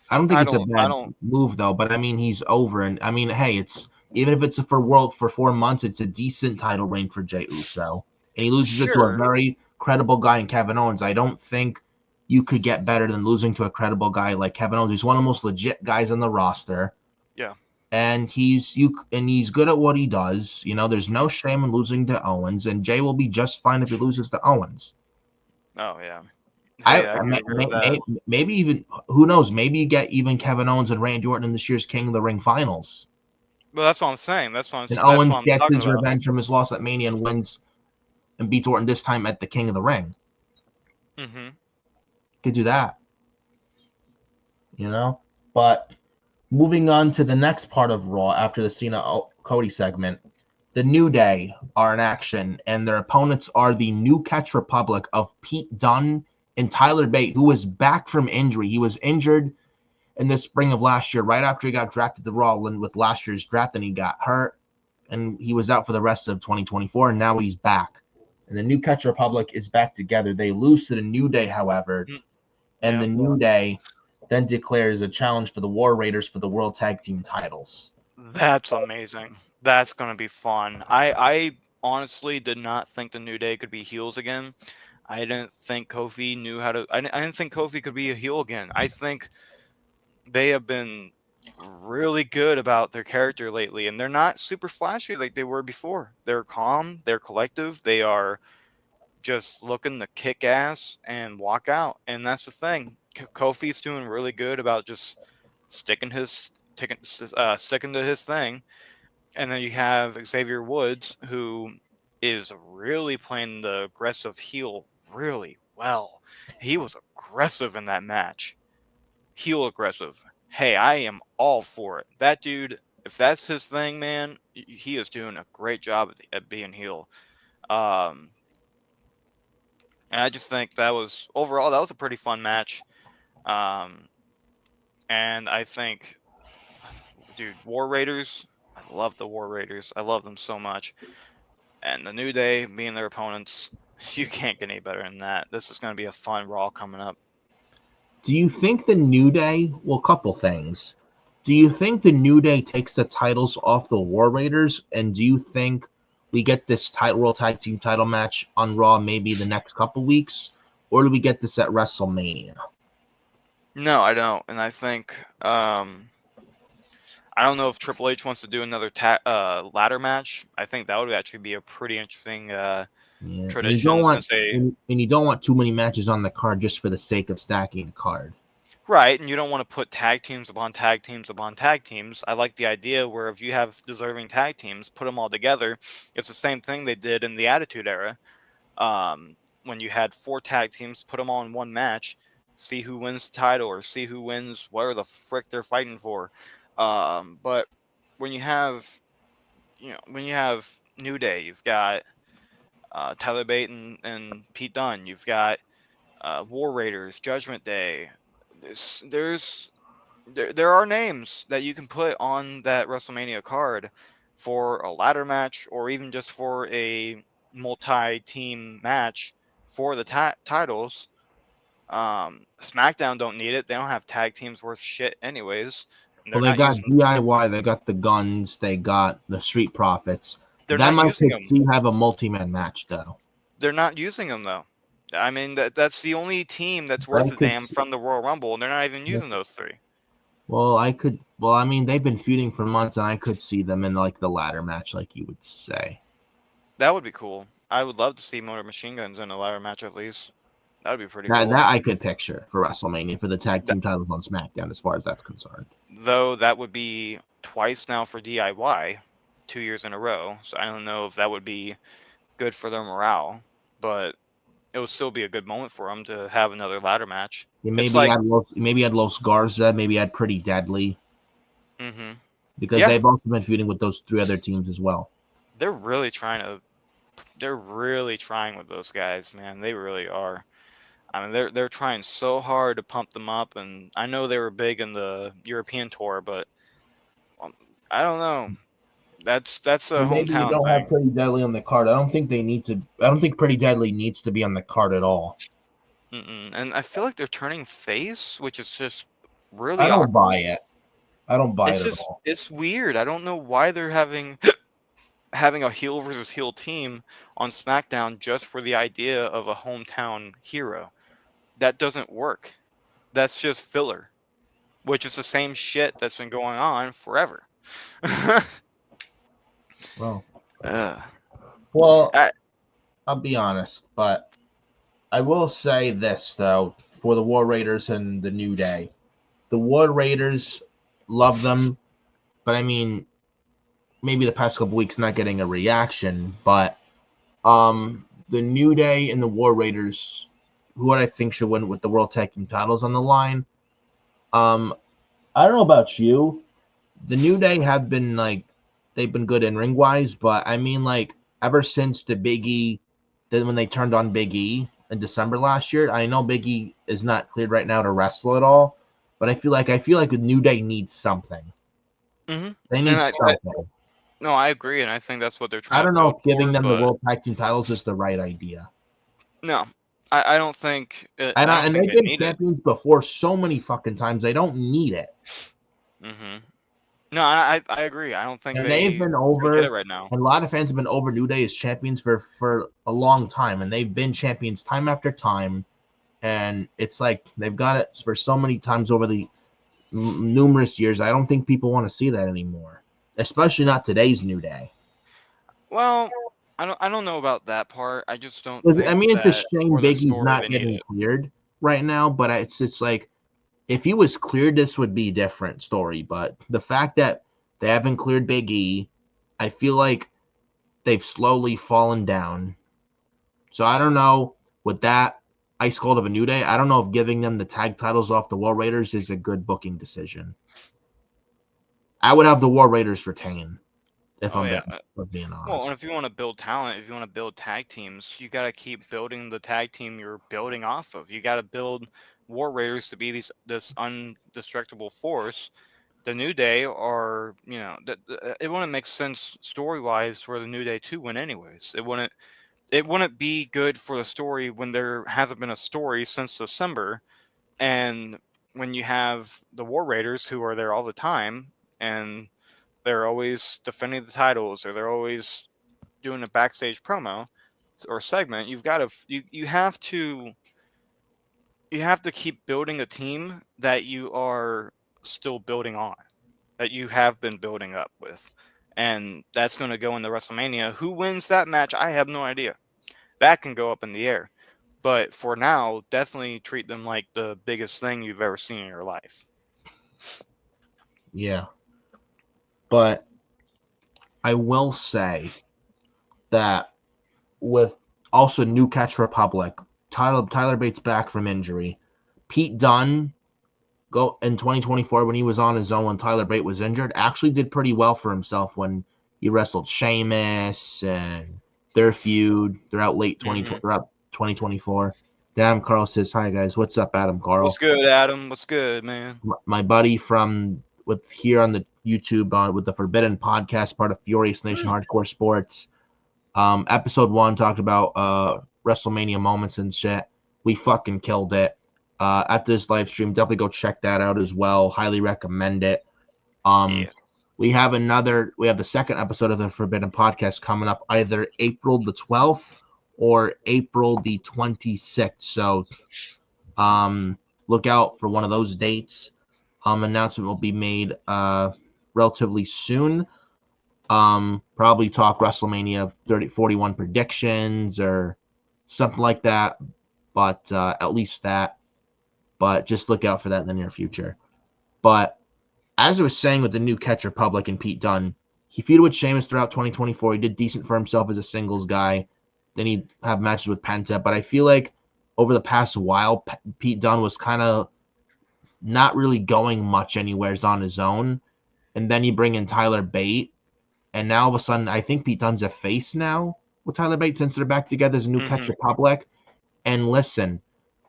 I don't think I it's a don't. I bad don't. move, though. But I mean, he's over, and I mean, hey, it's even if it's for world for 4 months, it's a decent title reign for Jey Uso, and he loses it to a Sure. very credible guy in Kevin Owens. I don't think you could get better than losing to a credible guy like Kevin Owens. He's one of the most legit guys on the roster. Yeah. And he's good at what he does. You know, there's no shame in losing to Owens, and Jay will be just fine if he loses to Owens. Oh yeah. I, Hey, I I can may, agree with that. maybe even who knows? Maybe you get even Kevin Owens and Randy Orton in this year's King of the Ring finals, But that's what I'm saying. and That's what Owens I'm gets talking his about. revenge from his loss at Mania and wins and beats Orton this time at the King of the Ring. Hmm. Could do that, you know. But moving on to the next part of Raw after the Cena Cody segment, the New Day are in action, and their opponents are the New Catch Republic of Pete Dunne and Tyler Bate, who was back from injury. He was injured in the spring of last year, right after he got drafted to Raw with last year's draft, and he got hurt, and he was out for the rest of 2024, and now he's back. And the New Catch Republic is back together. They lose to the New Day, however, and Yeah. the New Day then declares a challenge for the War Raiders for the World Tag Team titles. That's amazing. That's gonna be fun. I honestly did not think the New Day could be heels again. I didn't think Kofi knew how to. I didn't think Kofi could be a heel again. I think they have been really good about their character lately, and they're not super flashy like they were before. They're calm. They're collective. They are just looking to kick ass and walk out. And that's the thing. Kofi's doing really good about just sticking to his thing. And then you have Xavier Woods, who is really playing the aggressive heel really well. He was aggressive in that match. Heel aggressive. Hey, I am all for it. That dude, if that's his thing, man, he is doing a great job at being heel. Um, and I just think that was overall that was a pretty fun match. Um, and I think, dude, War Raiders. I love the War Raiders. I love them so much. And the New Day being their opponents, you can't get any better than that. This is going to be a fun Raw coming up. Do you think the New Day, well, a couple things. Do you think the New Day takes the titles off the War Raiders? And do you think we get this World Tag Team title match on Raw maybe the next couple weeks? Or do we get this at WrestleMania? No, I don't. And I think I don't know if Triple H wants to do another ladder match. I think that would actually be a pretty interesting Yeah, and tradition since they you don't want too many matches on the card just for the sake of stacking the card. right, and you don't want to put tag teams upon tag teams upon tag teams. I like the idea where if you have deserving tag teams, put them all together. It's the same thing they did in the Attitude Era. When you had 4 tag teams, put them all in one match, see who wins the title or see who wins whatever the frick they're fighting for. But when you have, when you have New Day, you've got Tyler Bate and Pete Dunne. You've got War Raiders, Judgment Day. There are names that you can put on that WrestleMania card for a ladder match or even just for a multi-team match for the titles. SmackDown don't need it. They don't have tag teams worth shit anyways. And Well, they're they not got using DIY, they got the Guns, they got the Street Profits. they're Them not I using could them. see have a multi-man match, though. They're not using them though. I mean that's the only team that's But I worth a could damn see, from the Royal Rumble, and they're not even using those 3. well, I mean, they've been feuding for months, and I could see them in like the ladder match, like you would say. That would be cool. I would love to see Motor Machine Guns in a ladder match at least. That would be pretty That cool. that I could picture for WrestleMania for the tag Th- team titles on SmackDown, as far as that's concerned. though that would be twice now for DIY, 2 years in a row. So I don't know if that would be good for their morale, but it would still be a good moment for them to have another ladder match. You It's like, maybe add Los Garza, maybe add Pretty Deadly, mm-hmm. because Yeah, they've also been feuding with those 3 other teams as well. they're really trying to. They're really trying with those guys, man. They really are. I mean, they're trying so hard to pump them up, and I know they were big in the European tour, but um, I don't know. That's a And maybe you hometown don't have thing. Pretty Deadly on the card. I don't think they need to. I don't think Pretty Deadly needs to be on the card at all. And I feel like they're turning face, which is just I really don't buy awkward. it. I don't buy It's it at just all. it's weird. I don't know why they're having a heel versus heel team on SmackDown just for the idea of a hometown hero. That doesn't work. That's just filler, which is the same shit that's been going on forever. Well, uh, well, I, I'll be honest, but I will say this though for the War Raiders and the New Day. The War Raiders love them, but I mean, maybe the past couple weeks not getting a reaction, but the New Day and the War Raiders, who I think should win with the World Tag Team titles on the line. I don't know about you. The New Day have been like they've been good in ring wise, but I mean like ever since the Big E, then when they turned on Big E in December last year, I know Big E is not cleared right now to wrestle at all, but I feel like the New Day needs something. mhm. They And need something. no, I agree, and I think that's what they're I trying to don't know build if giving for. them the But World Tag Team titles is the right idea. no, I don't think And I don't and think they've they been need it. champions before so many fucking times. They don't need it. hmm No, I agree. I don't think And they've they been really get it over, right now. and a lot of fans have been over New Day as champions for a long time, and they've been champions time after time. And it's like they've got it for so many times over the numerous years. I don't think people want to see that anymore, especially not today's New Day. Well, I don't know about that part. I just don't 'Cause, I think mean, it's a that shame for the Biggie's story not they need getting it. cleared right now, but it's like if he was cleared, this would be a different story. But the fact that they haven't cleared Big E, I feel like they've slowly fallen down. So I don't know with that ice cold of a New Day. I don't know if giving them the tag titles off the War Raiders is a good booking decision. I would have the War Raiders retain if Oh I'm yeah. being Well, and honest. if you want to build talent, if you want to build tag teams, you got to keep building the tag team you're building off of. You got to build War Raiders to be this undestructible force. The New Day are, it wouldn't make sense story wise for the New Day to win anyways. It wouldn't be good for the story when there hasn't been a story since December, and when you have the War Raiders who are there all the time and they're always defending the titles or they're always doing a backstage promo or segment, you have to keep building a team that you are still building on, that you have been building up with. And that's going to go into WrestleMania. Who wins that match? I have no idea. That can go up in the air. But for now, definitely treat them like the biggest thing you've ever seen in your life. Yeah. But I will say that with also New Catch Republic, Tyler Bates back from injury. Pete Dunne go in 2024 when he was on his own when Tyler Bate was injured, actually did pretty well for himself when he wrestled Sheamus and their feud throughout hmm throughout 2024. Adam Carl says, "Hi guys, what's up, Adam What's Carl? good, Adam? What's good, man? My buddy from with here on the YouTube with the Forbidden Podcast, part of Furious Nation Mm, Hardcore Sports. Episode 1 talked about WrestleMania moments and shit. We fucking killed it. After this live stream, definitely go check that out as well. Highly recommend it. Um, yes. we have the second episode of the Forbidden Podcast coming up either April the 12th or April the 26th. So look out for one of those dates. Announcement will be made relatively soon. Probably talk WrestleMania 41 predictions or something like that. But at least that. But just look out for that in the near future. But as I was saying with the new Catch Republic and Pete Dunne, he feuded with Sheamus throughout 2024. He did decent for himself as a singles guy. Then he'd have matches with Penta. But I feel like over the past while, Pete Dunne was kind of not really going much anywheres on his own. And then you bring in Tyler Bate. And now all of a sudden, I think Pete Dunne's a face now with Tyler Bate since they're back together as a new Catch hmm Republic. And listen,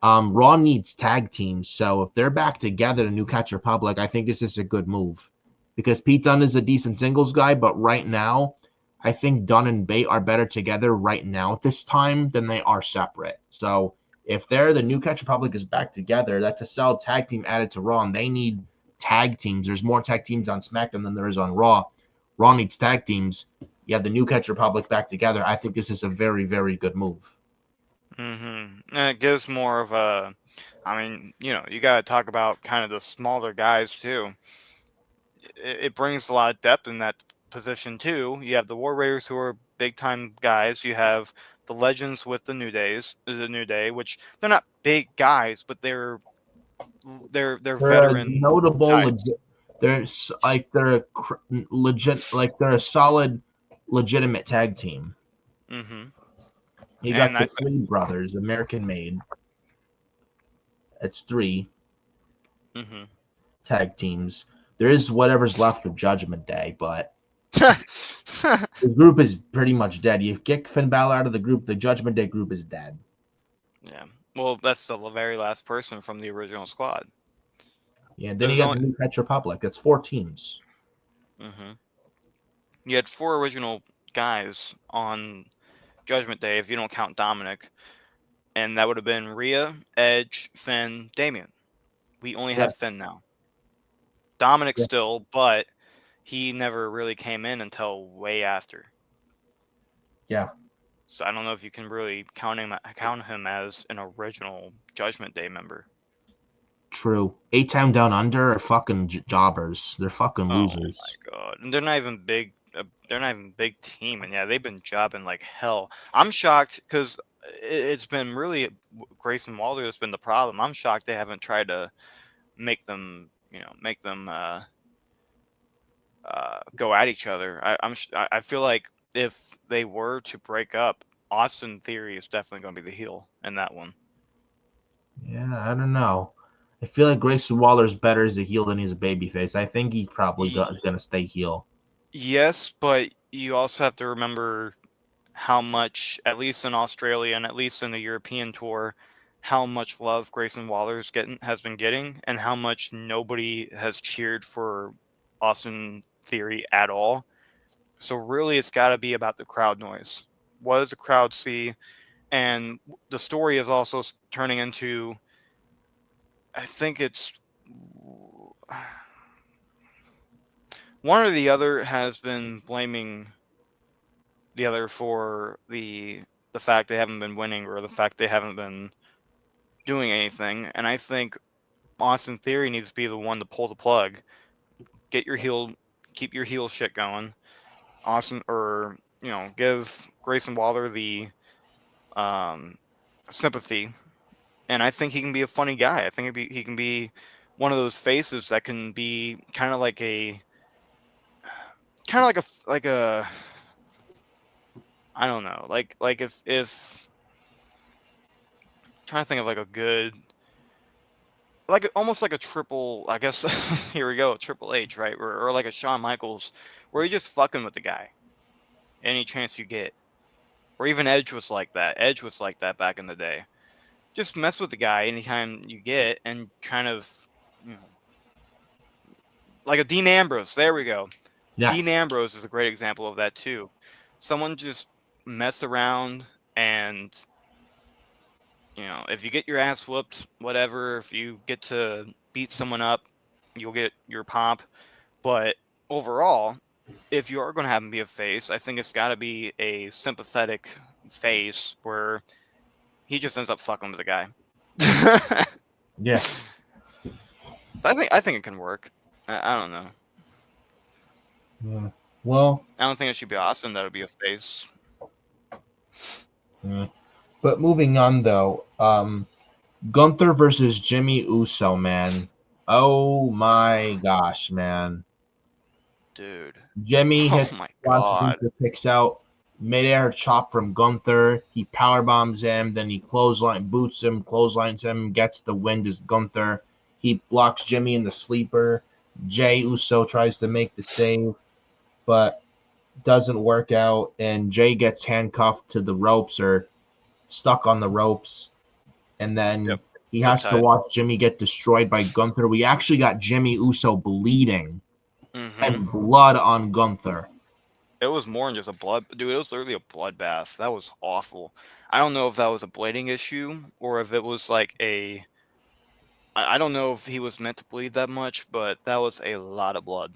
Raw needs tag teams. So if they're back together, the new Catch Republic, I think this is a good move. because Pete Dunne is a decent singles guy, but right now, I think Dunne and Bate are better together right now at this time than they are separate. So if they're the New Catch Republic is back together, that's a solid tag team added to Raw, and they need tag teams. There's more tag teams on SmackDown than there is on Raw. Raw needs tag teams. You have the New Catch Republic back together. I think this is a very, very good move. And it gives more of a, I mean, you got to talk about kind of the smaller guys too. It brings a lot of depth in that position too. You have the War Raiders, who are big time guys. You have the Legends with the New Day, which they're not big guys, but they're They're a veteran notable. types. They're a solid, legitimate tag team. Mm-hmm. You got And the three brothers, American made. It's 3 Mm-hmm. tag teams. There is whatever's left of Judgment Day, but the group is pretty much dead. You kick Finn Balor out of the group, the Judgment Day group is dead. Yeah. Well, that's the very last person from the original squad. Yeah, then you got the New Catch Republic. It's 4 teams. Mm-hmm. You had 4 original guys on Judgment Day, if you don't count Dominic, and that would have been Rhea, Edge, Finn, Damian. We only have Finn now. Dominic still, but he never really came in until way after. Yeah. So I don't know if you can really count him as an original Judgment Day member. True. 8-Time Down Under are fucking jobbers. They're fucking losers. Oh my god! And they're not even big. They're not even big team, and yeah, they've been jobbing like hell. I'm shocked because it's been really Grayson Waller that's been the problem. I'm shocked they haven't tried to make them go at each other. I feel like if they were to break up, Austin Theory is definitely going to be the heel in that one. Yeah, I don't know. I feel like Grayson Waller's better as a heel than he's a babyface. I think he's probably going to stay heel. Yes, but you also have to remember how much, at least in Australia and at least in the European tour, how much love Grayson Waller has been getting, and how much nobody has cheered for Austin Theory at all. So really, it's got to be about the crowd noise. What does the crowd see? And the story is also turning into, I think it's one or the other has been blaming the other for the fact they haven't been winning or the fact they haven't been doing anything. And I think Austin Theory needs to be the one to pull the plug, keep your heel shit going. Give Grayson Waller the sympathy, and I think he can be a funny guy. I think he can be one of those faces that can be kind of like a I don't know, like if I'm trying to think of like a good, like almost like a triple, I guess here we go, Triple H, right? Or like a Shawn Michaels, where you're just fucking with the guy any chance you get. Or even Edge was like that. Edge was like that back in the day. Just mess with the guy anytime you get, and kind of, like a Dean Ambrose. There we go. Yes. Dean Ambrose is a great example of that too. Someone just mess around, and if you get your ass whooped, whatever. If you get to beat someone up, you'll get your pop. But overall, if you are going to have him be a face, I think it's got to be a sympathetic face where he just ends up fucking with the guy. Yeah. I think it can work. I don't know. Yeah. Well, I don't think it should be Austin that would be a face. Yeah. But moving on though, Gunther versus Jimmy Uso, man. Oh my gosh, man. Dude. Jimmy hits picks out midair chop from Gunther. He power bombs him, then he clotheslines him, gets the win as Gunther. He blocks Jimmy in the sleeper. Jey Uso tries to make the save, but doesn't work out, and Jey gets handcuffed to the ropes or stuck on the ropes, and then he has to watch Jimmy get destroyed by Gunther. We actually got Jimmy Uso bleeding Mm-hmm. and blood on Gunther. It was more than just a blood, dude. It was literally a bloodbath. That was awful. I don't know if that was a blading issue or if it was like a. I don't know if he was meant to bleed that much, but that was a lot of blood.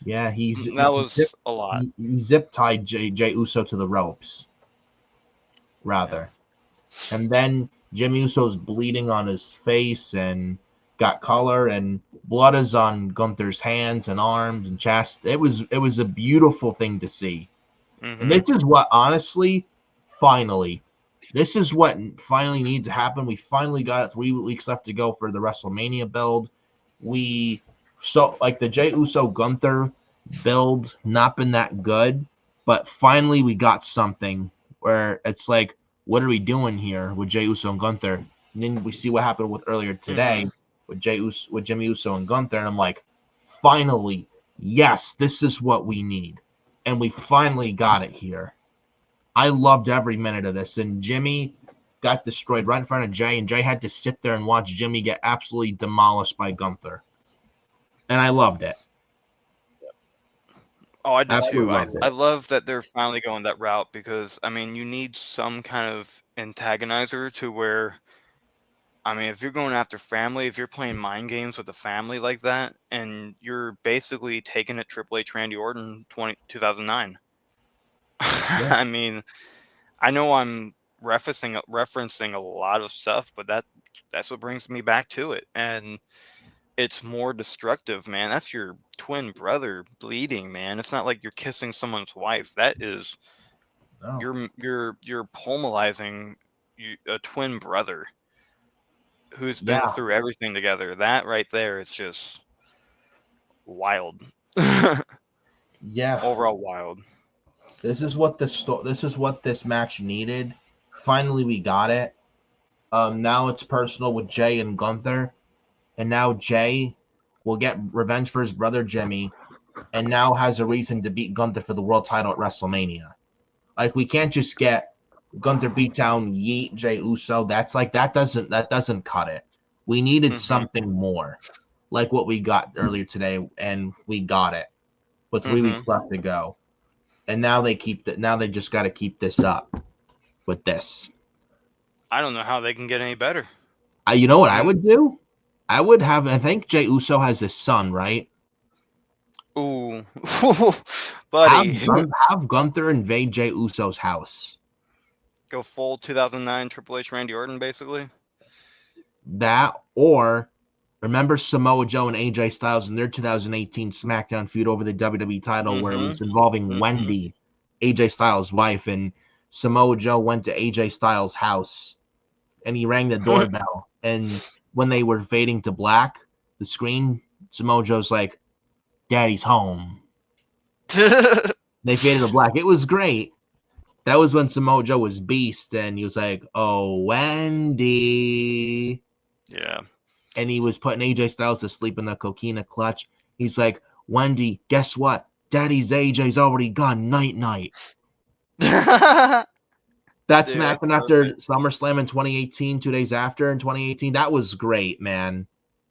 Yeah, That was a lot. he zip tied Jay Uso to the ropes, Yeah. rather. And then Jimmy Uso's bleeding on his face and got color, and blood is on Gunther's hands and arms and chest. It was a beautiful thing to see. And Mm-hmm. this is what, honestly, finally, this is what finally needs to happen. We finally got it. 3 weeks left to go for the WrestleMania build. Like the Jey Uso Gunther build, not been that good, but finally we got something where it's like, what are we doing here with Jey Uso and Gunther? And then we see what happened with earlier Mm-hmm. today with Jimmy Uso and Gunther, and I'm like, finally, yes, this is what we need, and we finally got it here. I loved every minute of this, and Jimmy got destroyed right in front of Jay, and Jay had to sit there and watch Jimmy get absolutely demolished by Gunther, and I loved it. Oh, I did too. Absolutely I loved I it. love that they're finally going that route because I mean you need some kind of antagonizer to where I mean if you're going after family, if you're playing mind games with the family like that, and you're basically taking it Triple H Randy Orton 2009. Yeah, I mean, I know I'm referencing a lot of stuff, but that's what brings me back to it, and it's more destructive, man. That's your twin brother bleeding, man. It's not like you're kissing someone's wife. That is no, you're pulmonizing a twin brother who's been yeah, through everything together. That right there is just wild. yeah. Overall wild. This is what this match needed. Finally, we got it. Now it's personal with Jay and Gunther, and now Jay will get revenge for his brother Jimmy, and now has a reason to beat Gunther for the world title at WrestleMania. Like, we can't just get Gunther beat down Yeet Jay Uso. That doesn't cut it. We needed Mhm. something more, like what we got earlier today, and we got it with 3 weeks Mhm. left to go. And now now they just got to keep this up with this. I don't know how they can get any better. You know what I Mm, would do? I think Jay Uso has a son, right? ooh, Have buddy, have Gunther invade Jay Uso's house. go full 2009 Triple H Randy Orton basically. That, or remember Samoa Joe and AJ Styles in their 2018 SmackDown feud over the WWE title, where it Mhm. was involving Mhm. Wendy, AJ Styles' wife, and Samoa Joe went to AJ Styles' house and he rang the doorbell. And when they were fading to black, the screen, Samoa Joe's like, "Daddy's home." They faded to black. It was great. That was when Samoa Joe was beast, and he was like, "Oh, Wendy," Yeah. and he was putting AJ Styles to sleep in the coquina clutch. He's like, "Wendy, guess what? Daddy's AJ's already gone. Night night." Dude, That that's SmackDown after perfect. SummerSlam in 2018, 2 days after in 2018, that was great, man.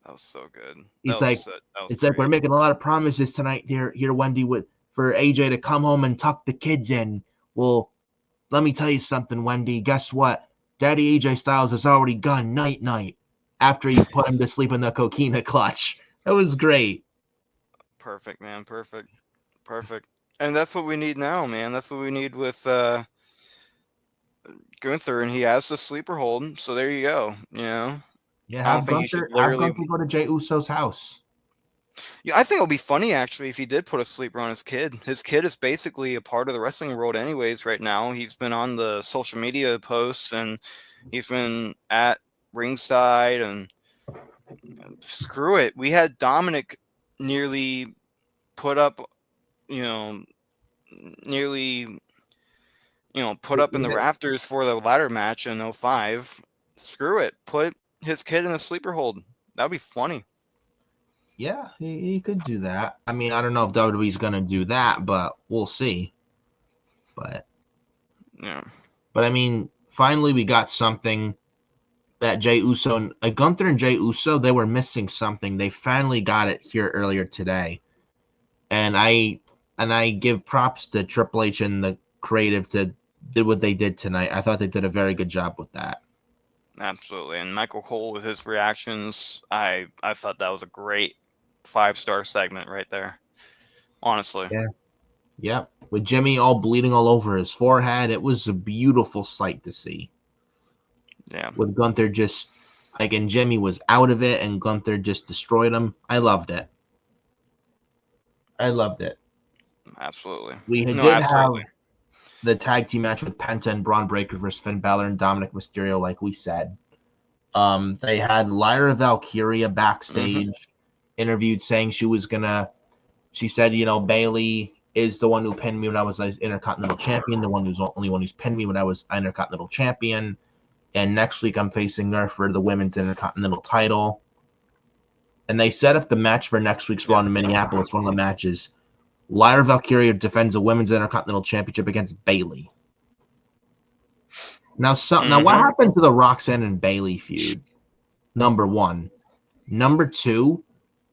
That was so good. He's like, That was it's like, we're great. making a lot of promises tonight here, Wendy, with for AJ to come home and tuck the kids in. Well, let me tell you something, Wendy. Guess what? Daddy AJ Styles has already gone night night after he put him to sleep in the coquina clutch. That was great. Perfect, man. Perfect. Perfect. And that's what we need now, man. That's what we need with Gunther, and he has the sleeper hold. So there you go. You know, Yeah, I don't think he should Have literally. Gunther go to Jey Uso's house. Yeah, I think it'll be funny actually if he did put a sleeper on his kid. His kid is basically a part of the wrestling world, anyways. Right now, he's been on the social media posts and he's been at ringside. And screw it, we had Dominic nearly put up, you know, nearly put up in We the had, rafters for the ladder match in '05. Screw it. Put his kid in a sleeper hold. That'd be funny. yeah, he could do that. I mean, I don't know if WWE's gonna do that, but we'll see. But Yeah. I mean, finally we got something. that Jey Uso and Gunther and Jey Uso, they were missing something. They finally got it here earlier today, and I give props to Triple H and the creative to did what they did tonight. I thought they did a very good job with that. Absolutely. And Michael Cole with his reactions, I thought that was a great 5-star segment right there. Honestly. Yeah. Yep. With Jimmy all bleeding all over his forehead, it was a beautiful sight to see. Yeah. With Gunther just like, and Jimmy was out of it, and Gunther just destroyed him. I loved it. I loved it. Absolutely. We No, did absolutely. have the tag team match with Penta and Braun Breaker versus Finn Balor and Dominic Mysterio, like we said. They had Lyra Valkyria backstage, interviewed, saying she said, Bailey is the one who pinned me when I was Intercontinental Champion, the only one who's pinned me when I was Intercontinental Champion. And next week I'm facing her for the Women's Intercontinental title. And they set up the match for next week's Raw in Minneapolis. One of the matches, Lyra Valkyria defends the Women's Intercontinental Championship against Bailey. Now, what happened to the Roxanne and Bailey feud? Number one. Number two,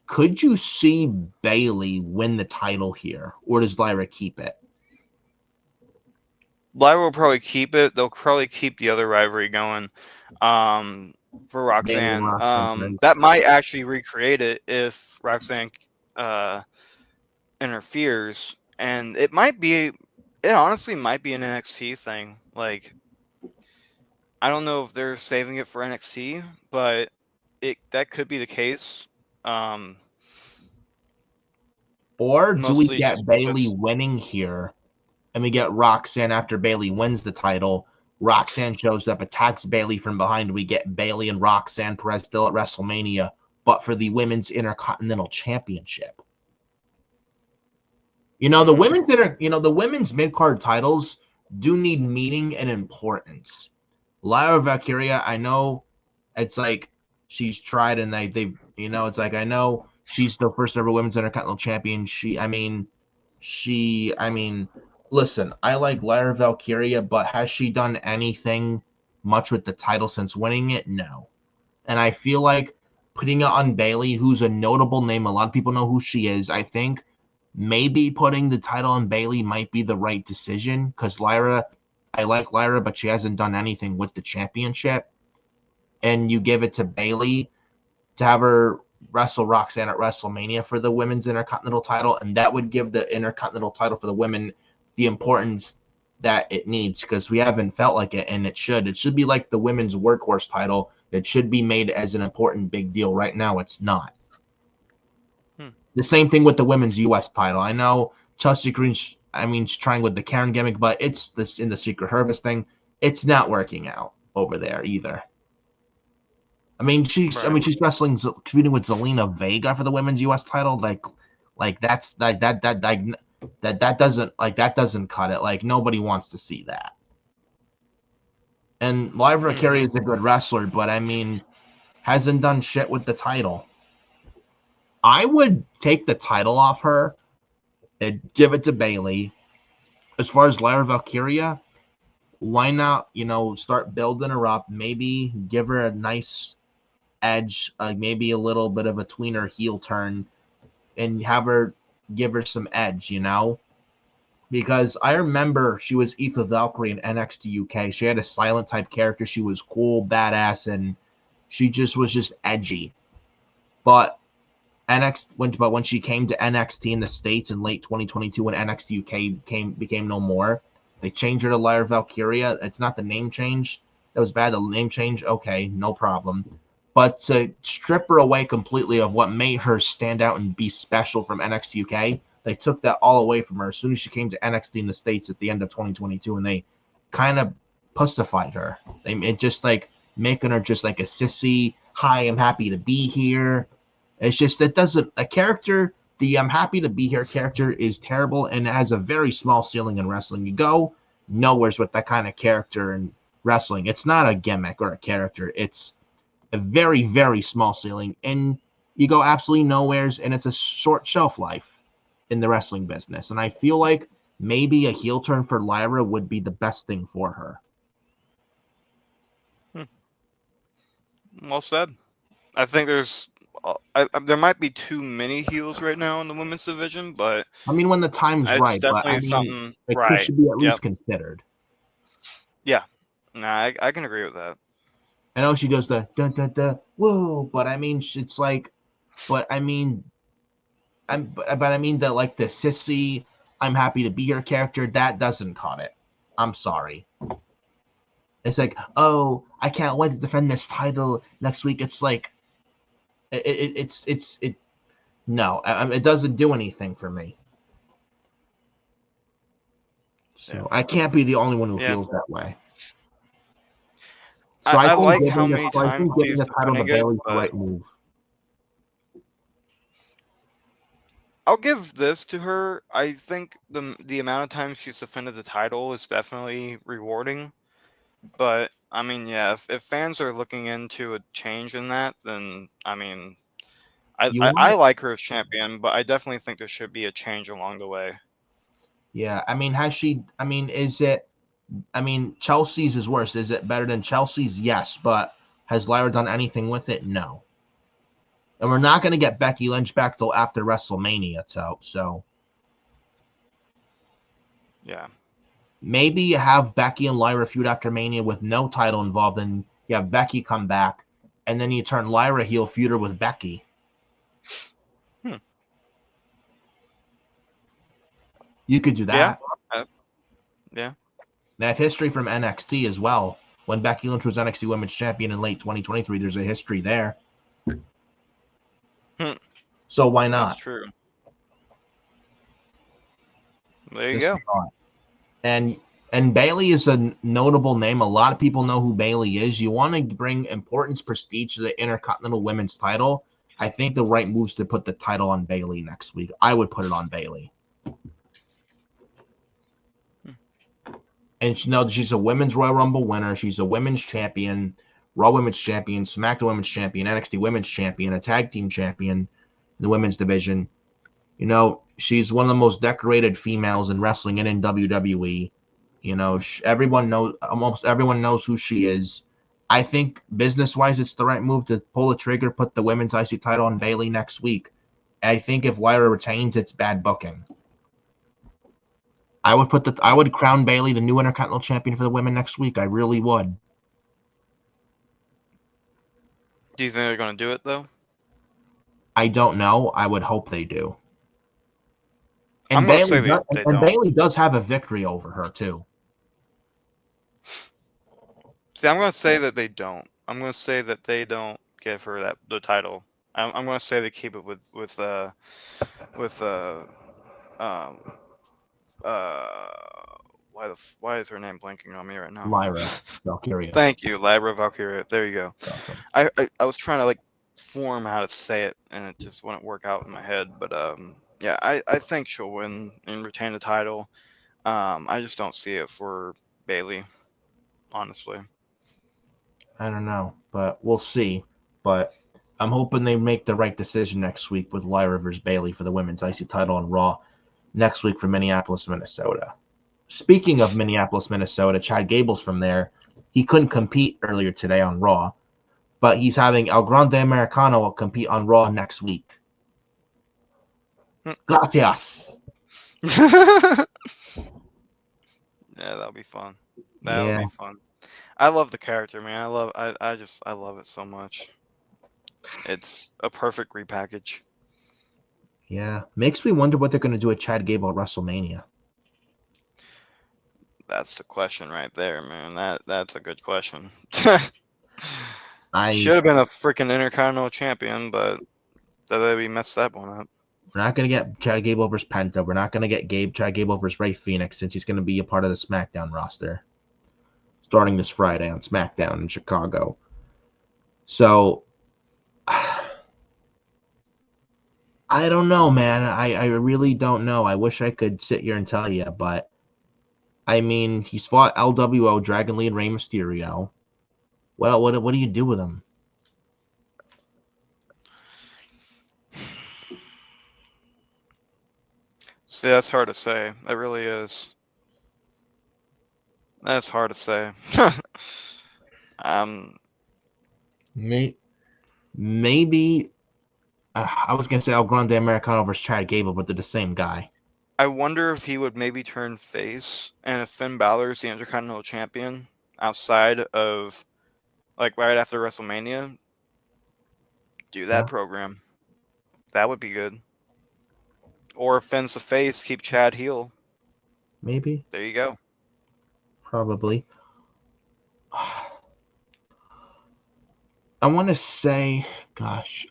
could you see Bailey win the title here, or does Lyra keep it? Lyra will probably keep it. They'll probably keep the other rivalry going for Roxanne. That might actually recreate it if Roxanne interferes. And it honestly might be an NXT thing. Like, I don't know if they're saving it for NXT, but that could be the case. Or do we get Bailey winning here, and we get Roxanne after Bailey wins the title? Roxanne shows up, attacks Bailey from behind. We get Bailey and Roxanne Perez still at WrestleMania, but for the Women's Intercontinental Championship. The women's mid-card titles do need meaning and importance. Lyra Valkyria, I know it's like she's tried, and it's like, I know she's the first ever Women's Intercontinental Champion. Listen, I like Lyra Valkyria, but has she done anything much with the title since winning it? No. And I feel like putting it on Bailey, who's a notable name, a lot of people know who she is. I think maybe putting the title on Bailey might be the right decision, because I like Lyra, but she hasn't done anything with the championship. And you give it to Bailey to have her wrestle Roxanne at WrestleMania for the Women's Intercontinental title, and that would give the Intercontinental title for the women the importance that it needs, because we haven't felt like it, and it should. It should be like the Women's Workhorse title. It should be made as an important big deal. Right now, it's not. The same thing with the Women's U.S. title. I know Chelsea Green's trying with the Karen gimmick, but it's in the Secret Harvest thing. It's not working out over there either. She's wrestling, competing with Zelina Vega for the Women's U.S. title. That doesn't cut it. Like, nobody wants to see that. And Lyra Valkyria is a good wrestler, but hasn't done shit with the title. I would take the title off her and give it to Bailey. As far as Lyra Valkyria, why not, start building her up, maybe give her a nice edge, maybe a little bit of a tweener heel turn, and give her some edge, because I remember she was Aoife Valkyrie in NXT UK. She had a silent type character. She was cool, badass, and she was just edgy. But when she came to NXT in the States in late 2022, when NXT UK became no more, they changed her to Lyra Valkyria. It's not the name change that was bad. The name change, okay, no problem. But to strip her away completely of what made her stand out and be special from NXT UK, they took that all away from her as soon as she came to NXT in the States at the end of 2022, and they kind of pussified her. It just like making her just like a sissy. Hi, I'm happy to be here. It's just the I'm happy to be here character is terrible, and it has a very small ceiling in wrestling. You go nowheres with that kind of character in wrestling. It's not a gimmick or a character. It's a very, very small ceiling, and you go absolutely nowheres, and it's a short shelf life in the wrestling business. And I feel like maybe a heel turn for Lyra would be the best thing for her. Well said. I think there might be too many heels right now in the women's division, but I mean, when the time's it's right, but I definitely mean, something it right. should be at Yep. least considered. Yeah. Nah, I can agree with that. I know she does the da da da whoa, but I mean, it's like, but I mean, but I mean that like the sissy, I'm happy to be here character that doesn't cut it. I'm sorry. It's like, oh, I can't wait to defend this title next week. It's like, it's no, it doesn't do anything for me. So Yeah. I can't be the only one who Yeah. feels that way. So I like how giving many times giving she's the title to defending it, Bailey is the but right move. I'll give this to her. I think the amount of times she's defended the title is definitely rewarding. But I mean, yeah, if fans are looking into a change in that, then I mean, You I want, like her as champion, but I definitely think there should be a change along the way. yeah. I mean, has she? I mean, is it? I mean, Chelsea's is worse. Is it better than Chelsea's? Yes, but has Lyra done anything with it? No. And we're not going to get Becky Lynch back till after WrestleMania. So Yeah. maybe you have Becky and Lyra feud after Mania with no title involved, and you have Becky come back, and then you turn Lyra heel, feud her with Becky. Hmm. You could do Yeah. that. Yeah. They have history from NXT as well. When Becky Lynch was NXT Women's Champion in late 2023, there's a history there. Hmm. So why That's not? true. There you Just go. and Bailey is a notable name. A lot of people know who Bailey is. You want to bring importance, prestige to the Intercontinental Women's title. I think the right moves to put the title on Bailey next week. I would put it on Bailey. And she's a Women's Royal Rumble winner. She's a Women's Champion, Raw Women's Champion, SmackDown Women's Champion, NXT Women's Champion, a Tag Team Champion in the Women's Division. She's one of the most decorated females in wrestling and in WWE. Almost everyone knows who she is. I think business-wise, it's the right move to pull the trigger, put the women's IC title on Bailey next week. I think if Lyra retains, it's bad booking. I would crown Bailey the new Intercontinental Champion for the women next week. I really would. Do you think they're going to do it though? I don't know. I would hope they do. I'm And going to say they don't. Bailey does have a victory over her too. See, I'm going to say that they don't. I'm going to say that they don't give her the title. I'm going to say they keep it with um why is her name blanking on me right now? Lyra Valkyria. Thank you, Lyra Valkyria. There you go. I was trying to like form how to say it, and it just wouldn't work out in my head. But yeah, I think she'll win and retain the title. I just don't see it for Bailey, honestly. I don't know, but we'll see. But I'm hoping they make the right decision next week with Lyra versus Bailey for the women's IC title on Raw next week for Minneapolis, Minnesota. Speaking of Minneapolis, Minnesota, Chad Gable's from there. He couldn't compete earlier today on Raw, but he's having El Grande Americano compete on Raw next week. Gracias. Yeah, that'll be fun. That'll be fun. I love the character, man. I love it so much. It's a perfect repackage. Yeah. Makes me wonder what they're going to do with Chad Gable at WrestleMania. That's the question right there, man. That's a good question. I Should have been a freaking Intercontinental Champion, but WWE messed that one up. We're not going to get Chad Gable versus Penta. We're not going to get Chad Gable versus Rey Fenix since he's going to be a part of the SmackDown roster starting this Friday on SmackDown in Chicago. So, I don't know, man. I really don't know. I wish I could sit here and tell you, but I mean, he's fought LWO, Dragon Lee, and Rey Mysterio. What do you do with him? See, that's hard to say. It really is. That's hard to say. Maybe I was gonna say El Grande Americano versus Chad Gable, but they're the same guy. I wonder if he would maybe turn face, and if Finn Balor is the Intercontinental Champion outside of, like, right after WrestleMania, do that program. That would be good. Or if Finn's the face, keep Chad heel. Maybe. There you go. Probably. I want to say, gosh,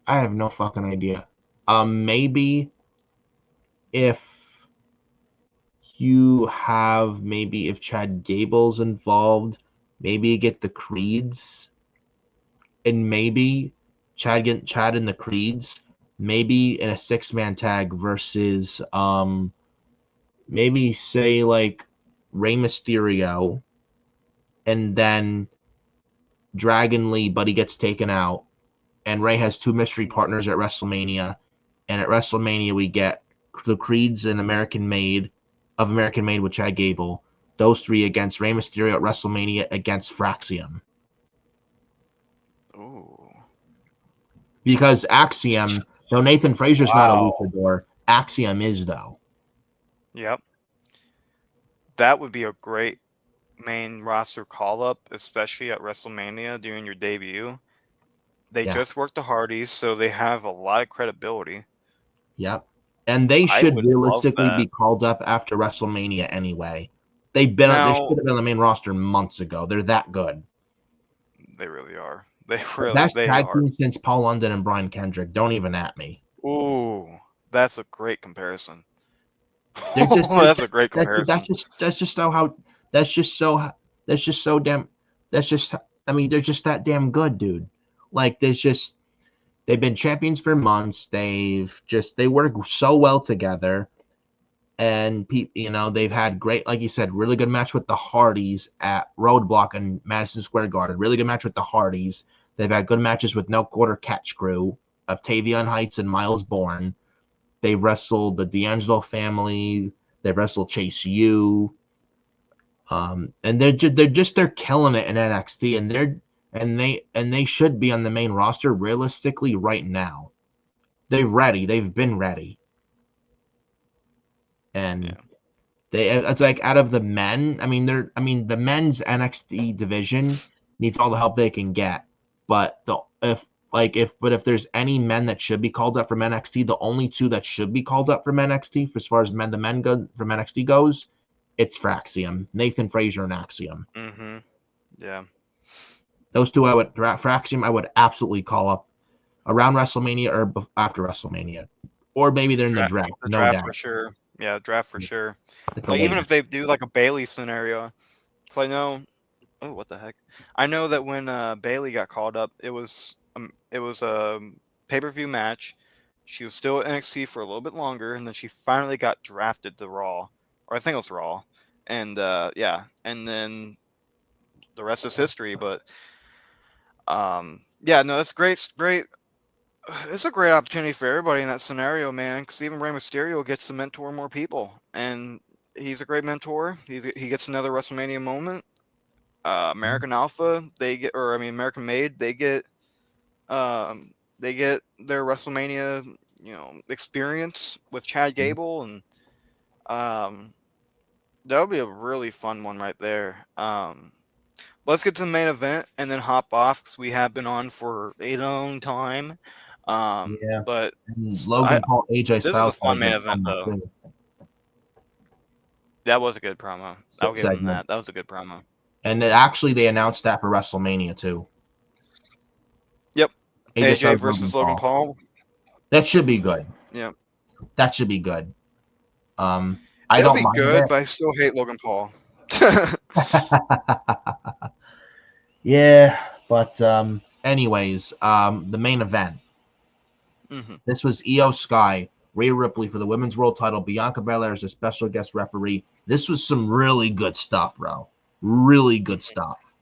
I have no fucking idea. Maybe if if Chad Gable's involved, maybe you get the Creeds, and maybe Chad and the Creeds, maybe in a 6-man tag versus maybe say like Rey Mysterio, and then Dragon Lee, but he gets taken out, and Rey has 2 mystery partners at WrestleMania, and at WrestleMania we get the Creeds and American Made with Chad Gable. Those 3 against Rey Mysterio at WrestleMania against Fraxium. Ooh. Because Axiom, though Nathan Frazier's not a luchador, Axiom is though. Yep. That would be a great main roster call-up, especially at WrestleMania during your debut. They just worked the Hardys, so they have a lot of credibility. Yep. And they should realistically be called up after WrestleMania anyway. They should have been on the main roster months ago. They're that good. They really are. Best tag team since Paul London and Brian Kendrick. Don't even at me. Ooh, that's a great comparison. That's a great comparison. They're just that damn good, dude. Like they've been champions for months. They work so well together. And they've had great, like you said, really good match with the Hardys at Roadblock and Madison Square Garden. Really good match with the Hardys. They've had good matches with No Quarter Catch Crew, Octavian Heights and Miles Bourne. They've wrestled the D'Angelo family. They've wrestled Chase U. And they're killing it in NXT, and they should be on the main roster realistically right now. They've been ready. And it's like out of the men, the men's NXT division needs all the help they can get. But if there's any men that should be called up from NXT, the only 2 that should be called up from NXT, as far as the men go from NXT goes, it's Fraxium, Nathan Frazier, and Axiom. Mm-hmm. Yeah. Those 2 Fraxium I would absolutely call up around WrestleMania or after WrestleMania, or maybe they're in the draft. The draft for sure. Yeah, draft for sure. Like even if they do like a Bailey scenario, I know. Oh, what the heck! I know that when Bailey got called up, it was a pay-per-view match. She was still at NXT for a little bit longer, and then she finally got drafted to Raw, or I think it was Raw, and and then the rest is history. But that's great. It's a great opportunity for everybody in that scenario, man. Because even Rey Mysterio gets to mentor more people, and he's a great mentor. He gets another WrestleMania moment. American Alpha, American Made, they get their WrestleMania, experience with Chad Gable, and that'll be a really fun one right there. Let's get to the main event and then hop off because we have been on for a long time. But Logan Paul, AJ Styles. This was a fun main event, though. That was a good promo. I'll give them that. That was a good promo. And they announced that for WrestleMania too. Yep. AJ versus Logan Paul. That should be good. Yeah. That should be good. It'll be good, but I still hate Logan Paul. Yeah, but anyways, the main event. Mm-hmm. This was Io Sky, Rhea Ripley for the Women's World Title. Bianca Belair as a special guest referee. This was some really good stuff, bro. Really good stuff.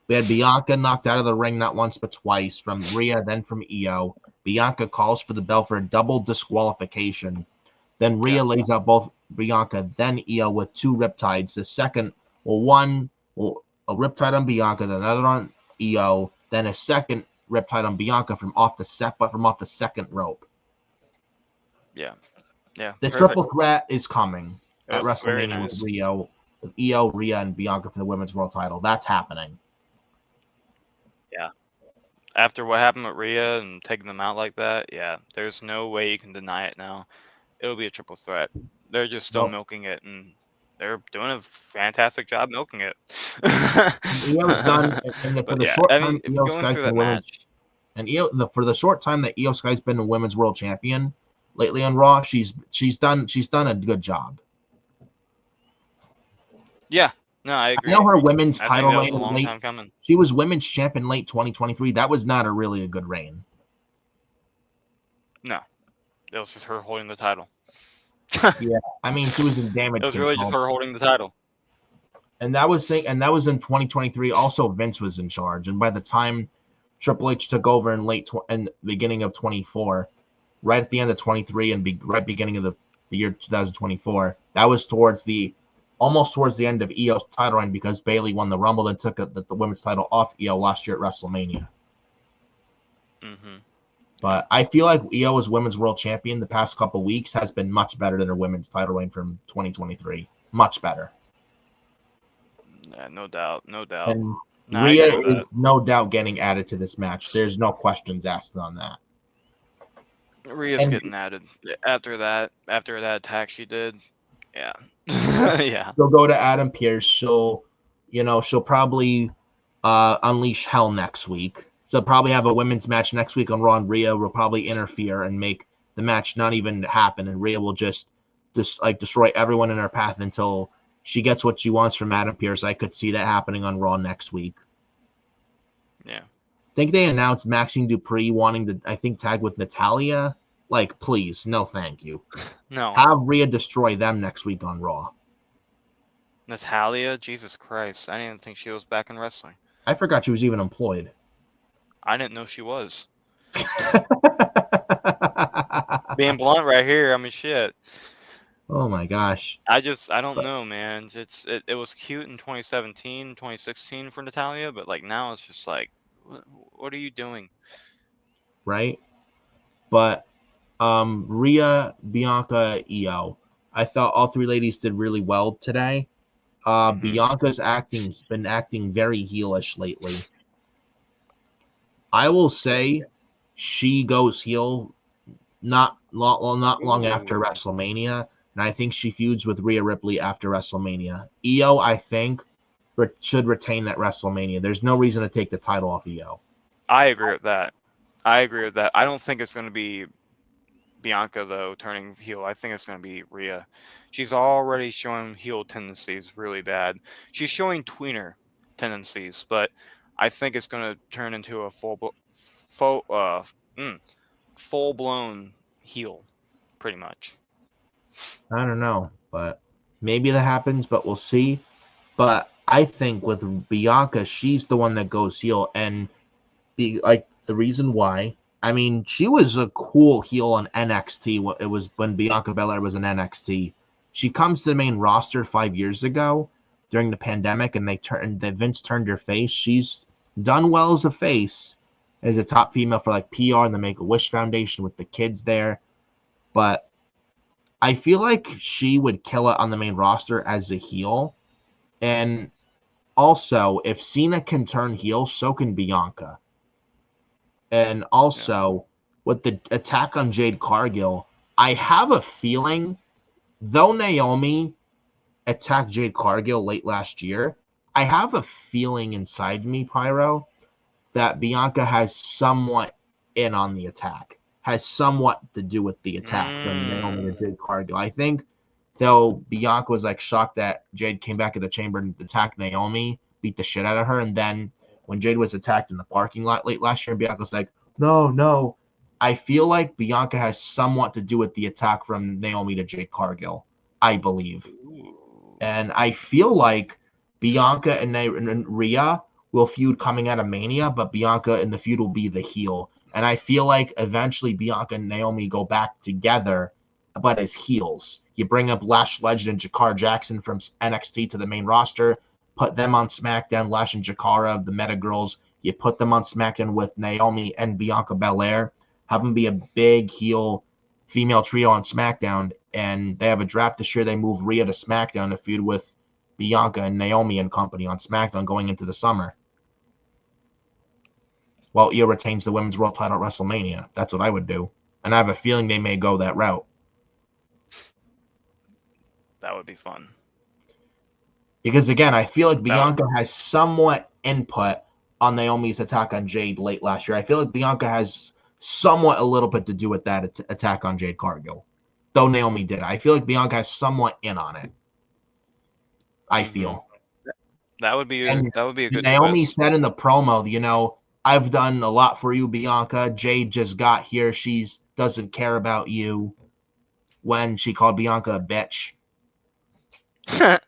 We had Bianca knocked out of the ring not once but twice from Rhea, then from Io. Bianca calls for the bell for a double disqualification. Then Rhea lays out both Bianca, then Io with 2 riptides. The second, a riptide on Bianca, then another on Io. then a second Riptide on Bianca from off the second rope. Yeah. The Perfect. triple threat is coming at That's very WrestleMania nice. with Io, Rhea, and Bianca for the women's world title. That's happening. Yeah. After what happened with Rhea and taking them out like that, yeah, there's no way you can deny it now. It'll be a triple threat. They're just still milking it, and they're doing a fantastic job milking it. Io's done, and for But the yeah, short I time mean, Io going Sky's through been that women's, match, and for the short time that Io Sky's been a women's world champion lately on Raw, she's done a good job. yeah, no, I agree. I know her women's I title think that was reign a long late. time coming. She was women's champion late 2023. That was not really a good reign. No, it was just her holding the title. Yeah, I mean, she was in damage It was control. really just her holding the title. And that was in 2023. Also, Vince was in charge, and by the time Triple H took over in beginning of 24, right at the end of 23 and right beginning of the year 2024, that was almost towards the end of Io's title reign because Bayley won the Rumble and took the women's title off Io last year at WrestleMania. Mm-hmm. But I feel like Io as women's world champion the past couple weeks has been much better than her women's title reign from 2023. Much better. Yeah, no doubt. And No, Rhea is no doubt getting added to this match. There's no questions asked on that. Rhea's getting added after that attack she did. Yeah. Yeah. She'll go to Adam Pearce. She'll probably unleash hell next week. She'll probably have a women's match next week on Raw, and Rhea will probably interfere and make the match not even happen, and Rhea will just destroy everyone in her path until she gets what she wants from Adam Pearce. I could see that happening on Raw next week. Yeah. I think they announced Maxine Dupree wanting to, I think, tag with Natalya. Like, please, no thank you. No. Have Rhea destroy them next week on Raw. Natalya? Jesus Christ. I didn't think she was back in wrestling. I forgot she was even employed. I didn't know she was. Being blunt right here, I mean, shit. Oh my gosh. I don't know, man. It was cute in 2017, 2016 for Natalya, but like now it's just like, what are you doing? Right? But Rhea, Bianca, Io. I thought all three ladies did really well today. Bianca's been acting very heelish lately. I will say she goes heel not long after WrestleMania, and I think she feuds with Rhea Ripley after WrestleMania. Io, I think, should retain that WrestleMania. There's no reason to take the title off Io. I agree with that. I don't think it's going to be Bianca, though, turning heel. I think it's going to be Rhea. She's already showing heel tendencies really bad. She's showing tweener tendencies, but I think it's going to turn into a full-blown heel, pretty much. I don't know, but maybe that happens, but we'll see. But I think with Bianca, she's the one that goes heel, and the reason why. I mean, she was a cool heel on NXT. It was when Bianca Belair was in NXT. She comes to the main roster 5 years ago during the pandemic, and Vince turned her face. She's done well as a face, as a top female for like PR and the Make-A-Wish Foundation with the kids there. But I feel like she would kill it on the main roster as a heel. And also, if Cena can turn heel, so can Bianca. And also, with the attack on Jade Cargill, I have a feeling, though Naomi attacked Jade Cargill late last year, I have a feeling inside me, Phyro, that Bianca has somewhat in on the attack, has somewhat to do with the attack when Naomi and Jade Cargill. I think, though Bianca was like shocked that Jade came back in the chamber and attacked Naomi, beat the shit out of her, and then when Jade was attacked in the parking lot late last year, Bianca was like, no. I feel like Bianca has somewhat to do with the attack from Naomi to Jade Cargill, I believe. And I feel like Bianca and Rhea will feud coming out of Mania, but Bianca in the feud will be the heel. And I feel like eventually Bianca and Naomi go back together, but as heels. You bring up Lash Legend and Jakar Jackson from NXT to the main roster, put them on SmackDown, Lash and Jakara, the Meta Girls, You put them on SmackDown with Naomi and Bianca Belair, have them be a big heel female trio on SmackDown, and they have a draft this year. They move Rhea to SmackDown to feud with Bianca and Naomi and company on SmackDown going into the summer. While Io retains the women's world title at WrestleMania. That's what I would do. And I have a feeling they may go that route. That would be fun. Because, again, I feel like Bianca has somewhat input on Naomi's attack on Jade late last year. I feel like Bianca has somewhat a little bit to do with that attack on Jade Cargill. Though Naomi did. I feel like Bianca has somewhat in on it. I feel. That would be a good Naomi twist. said in the promo, I've done a lot for you, Bianca. Jade just got here. She doesn't care about you. When she called Bianca a bitch. I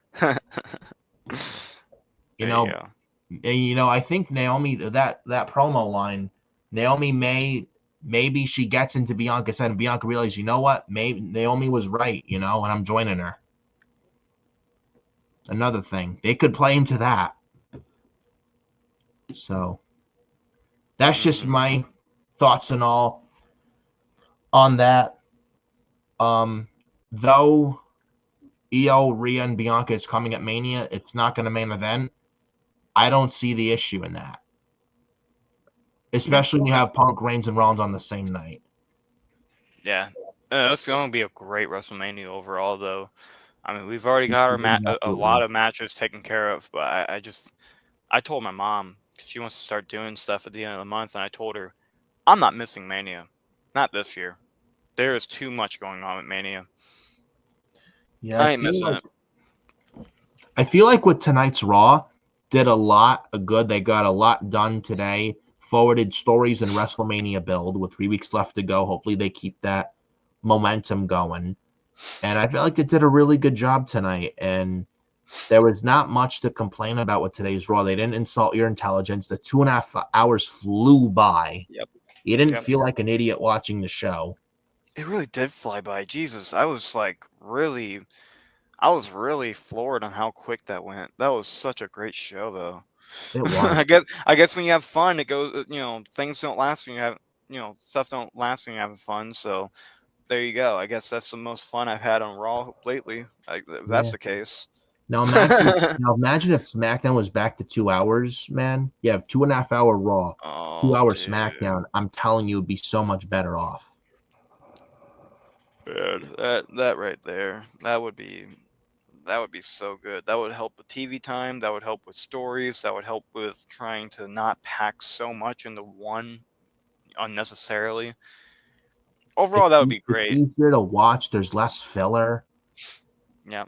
think Naomi, that promo line, Naomi maybe she gets into Bianca's head and Bianca realizes, you know what? Maybe Naomi was right, and I'm joining her. Another thing. They could play into that. So that's just my thoughts and all on that. Though Io, Rhea, and Bianca is coming at Mania, it's not going to main event. I don't see the issue in that. Especially when you have Punk, Reigns, and Rollins on the same night. Yeah. That's going to be a great WrestleMania overall, though. I mean, we've already got a lot of matches taken care of, but I told my mom, because she wants to start doing stuff at the end of the month, and I told her, I'm not missing Mania. Not this year. There is too much going on at Mania. Yeah, I ain't missing it. I feel like with tonight's Raw, did a lot of good. They got a lot done today. Forwarded stories and WrestleMania build with 3 weeks left to go. Hopefully they keep that momentum going. And I feel like they did a really good job tonight. And there was not much to complain about with today's Raw. They didn't insult your intelligence. The 2.5 hours flew by. Yep. You didn't feel like an idiot watching the show. It really did fly by. Jesus, I was really floored on how quick that went. That was such a great show, though. It was. I guess when you have fun, it goes. Things don't last when you have. Stuff don't last when you're having fun. So there you go. I guess that's the most fun I've had on Raw lately. If that's the case. Now imagine if SmackDown was back to 2 hours, man. You have 2.5 hour Raw, 2 hour SmackDown. I'm telling you, it'd be so much better off. Dude, that right there, that would be so good. That would help with TV time. That would help with stories. That would help with trying to not pack so much into one unnecessarily. Overall, that would be great. It's easier to watch. There's less filler. Yeah.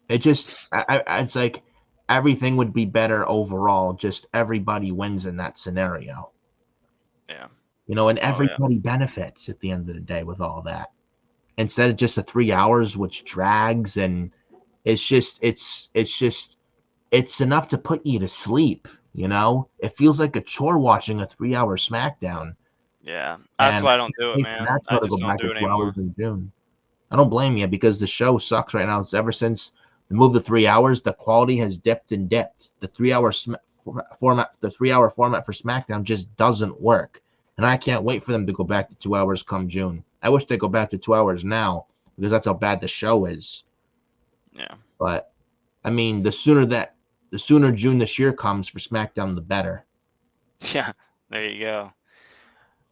It's like everything would be better overall. Just everybody wins in that scenario. Yeah. And everybody benefits at the end of the day with all that. Instead of just 3 hours, which drags, and it's enough to put you to sleep. It feels like a chore watching a 3 hour SmackDown. Yeah, that's why I don't do it, man. I just don't do it anymore. In June. I don't blame you because the show sucks right now. It's ever since the move to 3 hours, the quality has dipped and dipped. The 3 hour format for SmackDown just doesn't work. And I can't wait for them to go back to 2 hours come June. I wish they go back to 2 hours now because that's how bad the show is. Yeah. But I mean, the sooner June this year comes for SmackDown, the better. Yeah, there you go.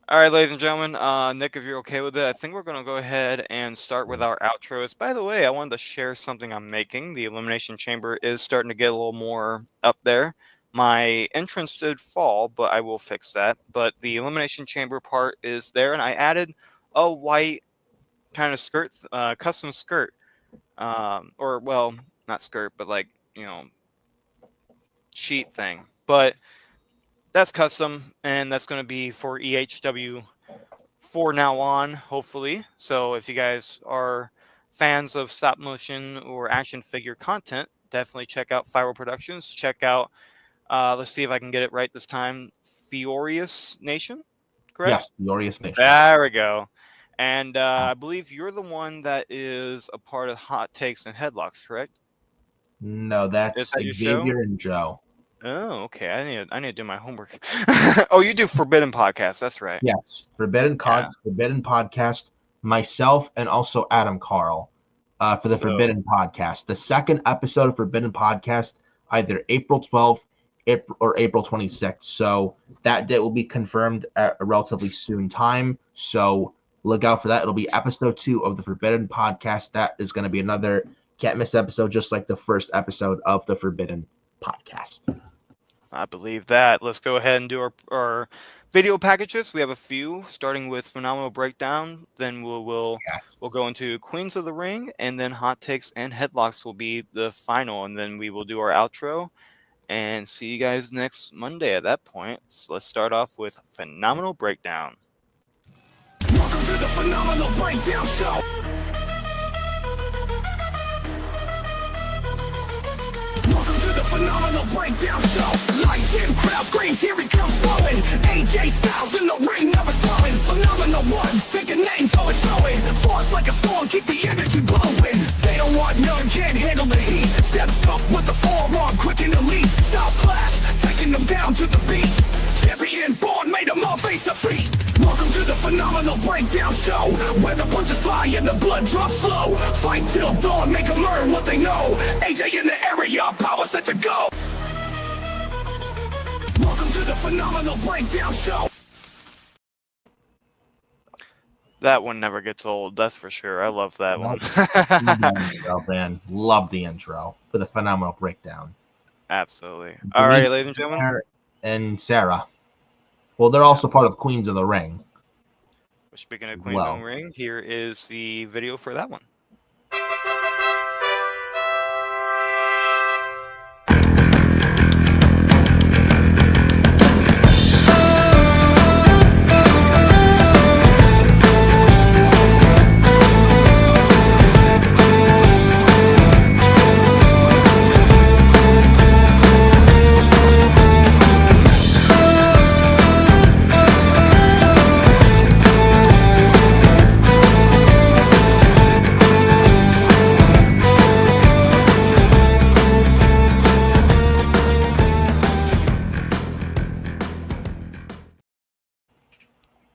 All right, ladies and gentlemen, Nick, if you're okay with it, I think we're going to go ahead and start with our outros. By the way, I wanted to share something I'm making. The Elimination Chamber is starting to get a little more up there. My entrance did fall, but I will fix that. But the Elimination Chamber part is there, and I added a white kind of skirt, custom skirt. Or, well, not skirt, but like, sheet thing. But that's custom, and that's going to be for EHW for now on, hopefully. So if you guys are fans of stop motion or action figure content, definitely check out Phyro Productions. Check out, let's see if I can get it right this time, Furious Nation, correct? Yes, Furious Nation. There we go. And I believe you're the one that is a part of Hot Takes and Headlocks, correct? No, that's Xavier and Joe. Oh, okay. I need to do my homework. Oh, you do Forbidden Podcast. That's right. Yes, Yeah. Forbidden Podcast, myself and also Adam Carl, for the So Forbidden Podcast. The second episode of Forbidden Podcast, either April 12th or April 26th. So that date will be confirmed at a relatively soon time. So look out for that. It'll be episode 2 of the Forbidden Podcast. That is going to be another can't miss episode, just like the first episode of the Forbidden Podcast. I believe that. Let's go ahead and do our video packages. We have a few, starting with Phenomenal Breakdown. Then we'll Yes. go into Queens of the Ring, and then Hot Takes and Headlocks will be the final, and then we will do our outro. And see you guys next Monday at that point. So let's start off with Phenomenal Breakdown. Welcome to the Phenomenal Breakdown Show. Welcome to the Phenomenal Breakdown Show. Lights in, crowd screams, here he comes flowing. AJ Styles in the ring, never slowing. Phenomenal one, take a name, so it's showing. Force like a storm, keep the energy blowing. They don't want none, can't handle the heat. Steps up with the forearm, quick and elite. Styles clash, taking them down to the beat. Champion born, made them all face to feet. Welcome to the Phenomenal Breakdown Show, where the punches fly and the blood drops slow. Fight till dawn, make them learn what they know. AJ in the area, power set to go. Welcome to the Phenomenal Breakdown Show. That one never gets old, that's for sure. I love that one. Love the intro, man. Love the intro for the Phenomenal Breakdown. Absolutely. All right, Denise ladies and gentlemen. and Sarah. Well, they're also part of Queens of the Ring. Speaking of Queen's Well. Own Ring, here is the video for that one.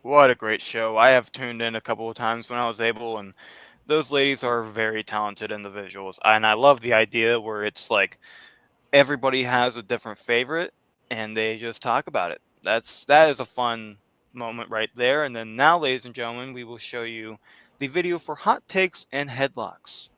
What a great show. I have tuned in a couple of times when I was able, and those ladies are very talented individuals. And I love the idea where it's like everybody has a different favorite and they just talk about it. That is a fun moment right there. And then now, ladies and gentlemen, we will show you the video for Hot Takes and Headlocks.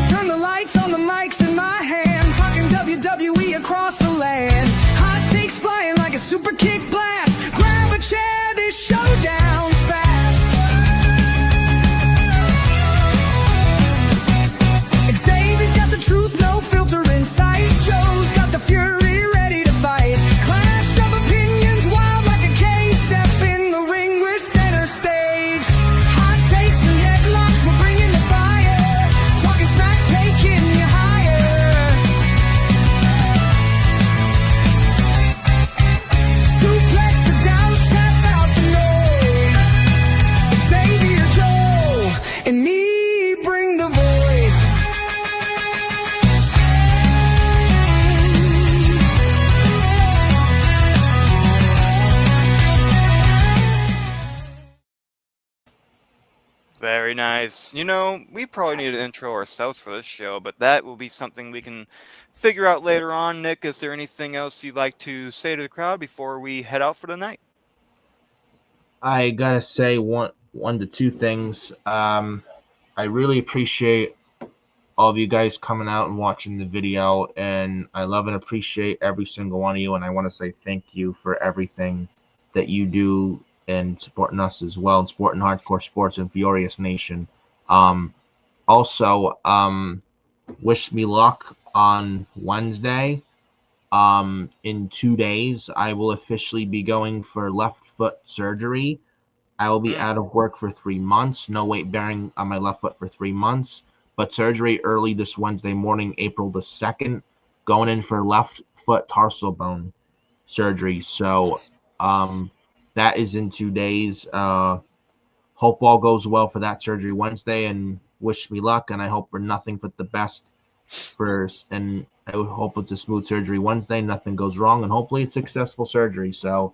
Turn the lights on, the mics in my hand, talking WWE across the land. Hot takes flying like a super kick blast. Grab a chair, this showdown's fast. Xavier's got the truth, no filter in sight. Joe's got the fury ready to fight. Clash of opinions, wild like a cage. Step in the ring, we're center stage. Hot takes and headlocks, we're bringing the fire. Talking smack, taking you higher. Suplex the doubt, tap out the noise. Xavier, Joe, and me bring the voice. Very nice. You know, we probably need an intro ourselves for this show, but that will be something we can figure out later on. Nick, is there anything else you'd like to say to the crowd before we head out for the night? I gotta say one to two things. I really appreciate all of you guys coming out and watching the video, and I love and appreciate every single one of you. And I want to say thank you for everything that you do and supporting us as well, and supporting Hardcore Sports and Furious Nation. Also, wish me luck on Wednesday. In 2 days, I will officially be going for left foot surgery. I will be out of work for 3 months, no weight bearing on my left foot for 3 months, but surgery early this Wednesday morning, April the 2nd, going in for left foot tarsal bone surgery. So, that is in 2 days. hope all goes well for that surgery Wednesday, and wish me luck. And I hope for nothing but the best and I would hope it's a smooth surgery Wednesday, nothing goes wrong, and hopefully it's successful surgery. So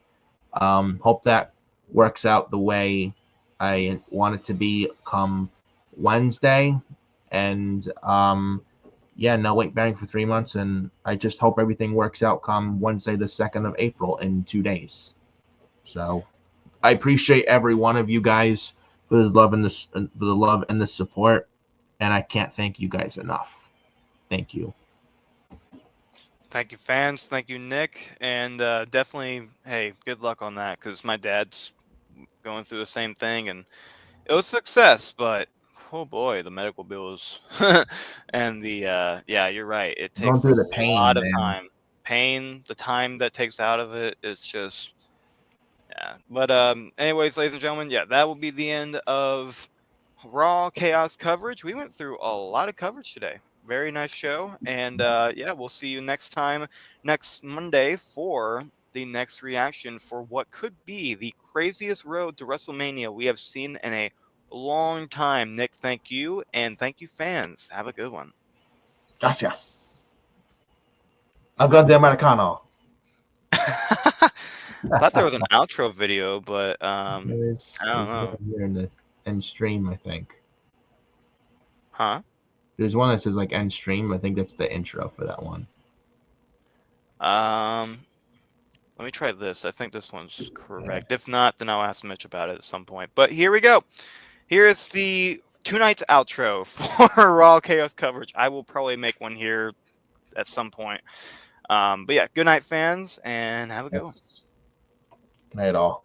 hope that works out the way I want it to be come Wednesday. And yeah, no weight bearing for 3 months, and I just hope everything works out come Wednesday, the 2nd of April, in 2 days. So I appreciate every one of you guys for the love and the support, and I can't thank you guys enough. Thank you. Thank you, fans. Thank you, Nick. And definitely, hey, good luck on that, because my dad's going through the same thing, and it was a success, but oh boy, the medical bills and the yeah, you're right. It Going takes a through the pain, lot of man. time. Pain, the time that takes out of it is just yeah. But anyways, ladies and gentlemen, yeah, that will be the end of Raw Chaos coverage. We went through a lot of coverage today. Very nice show. And yeah, we'll see you next time, next Monday, for the next reaction for what could be the craziest road to WrestleMania we have seen in a long time. Nick, thank you. And thank you, fans. Have a good one. Gracias. Habla de Americano. I thought there was an outro video, but I don't know. Here in the end stream, I think. Huh? There's one that says like end stream. I think that's the intro for that one. Let me try this. I think this one's correct. If not, then I'll ask Mitch about it at some point. But here we go. Here is the 2 nights outro for Raw Chaos coverage. I will probably make one here at some point. But yeah, good night, fans, and have a good one. Good night, all.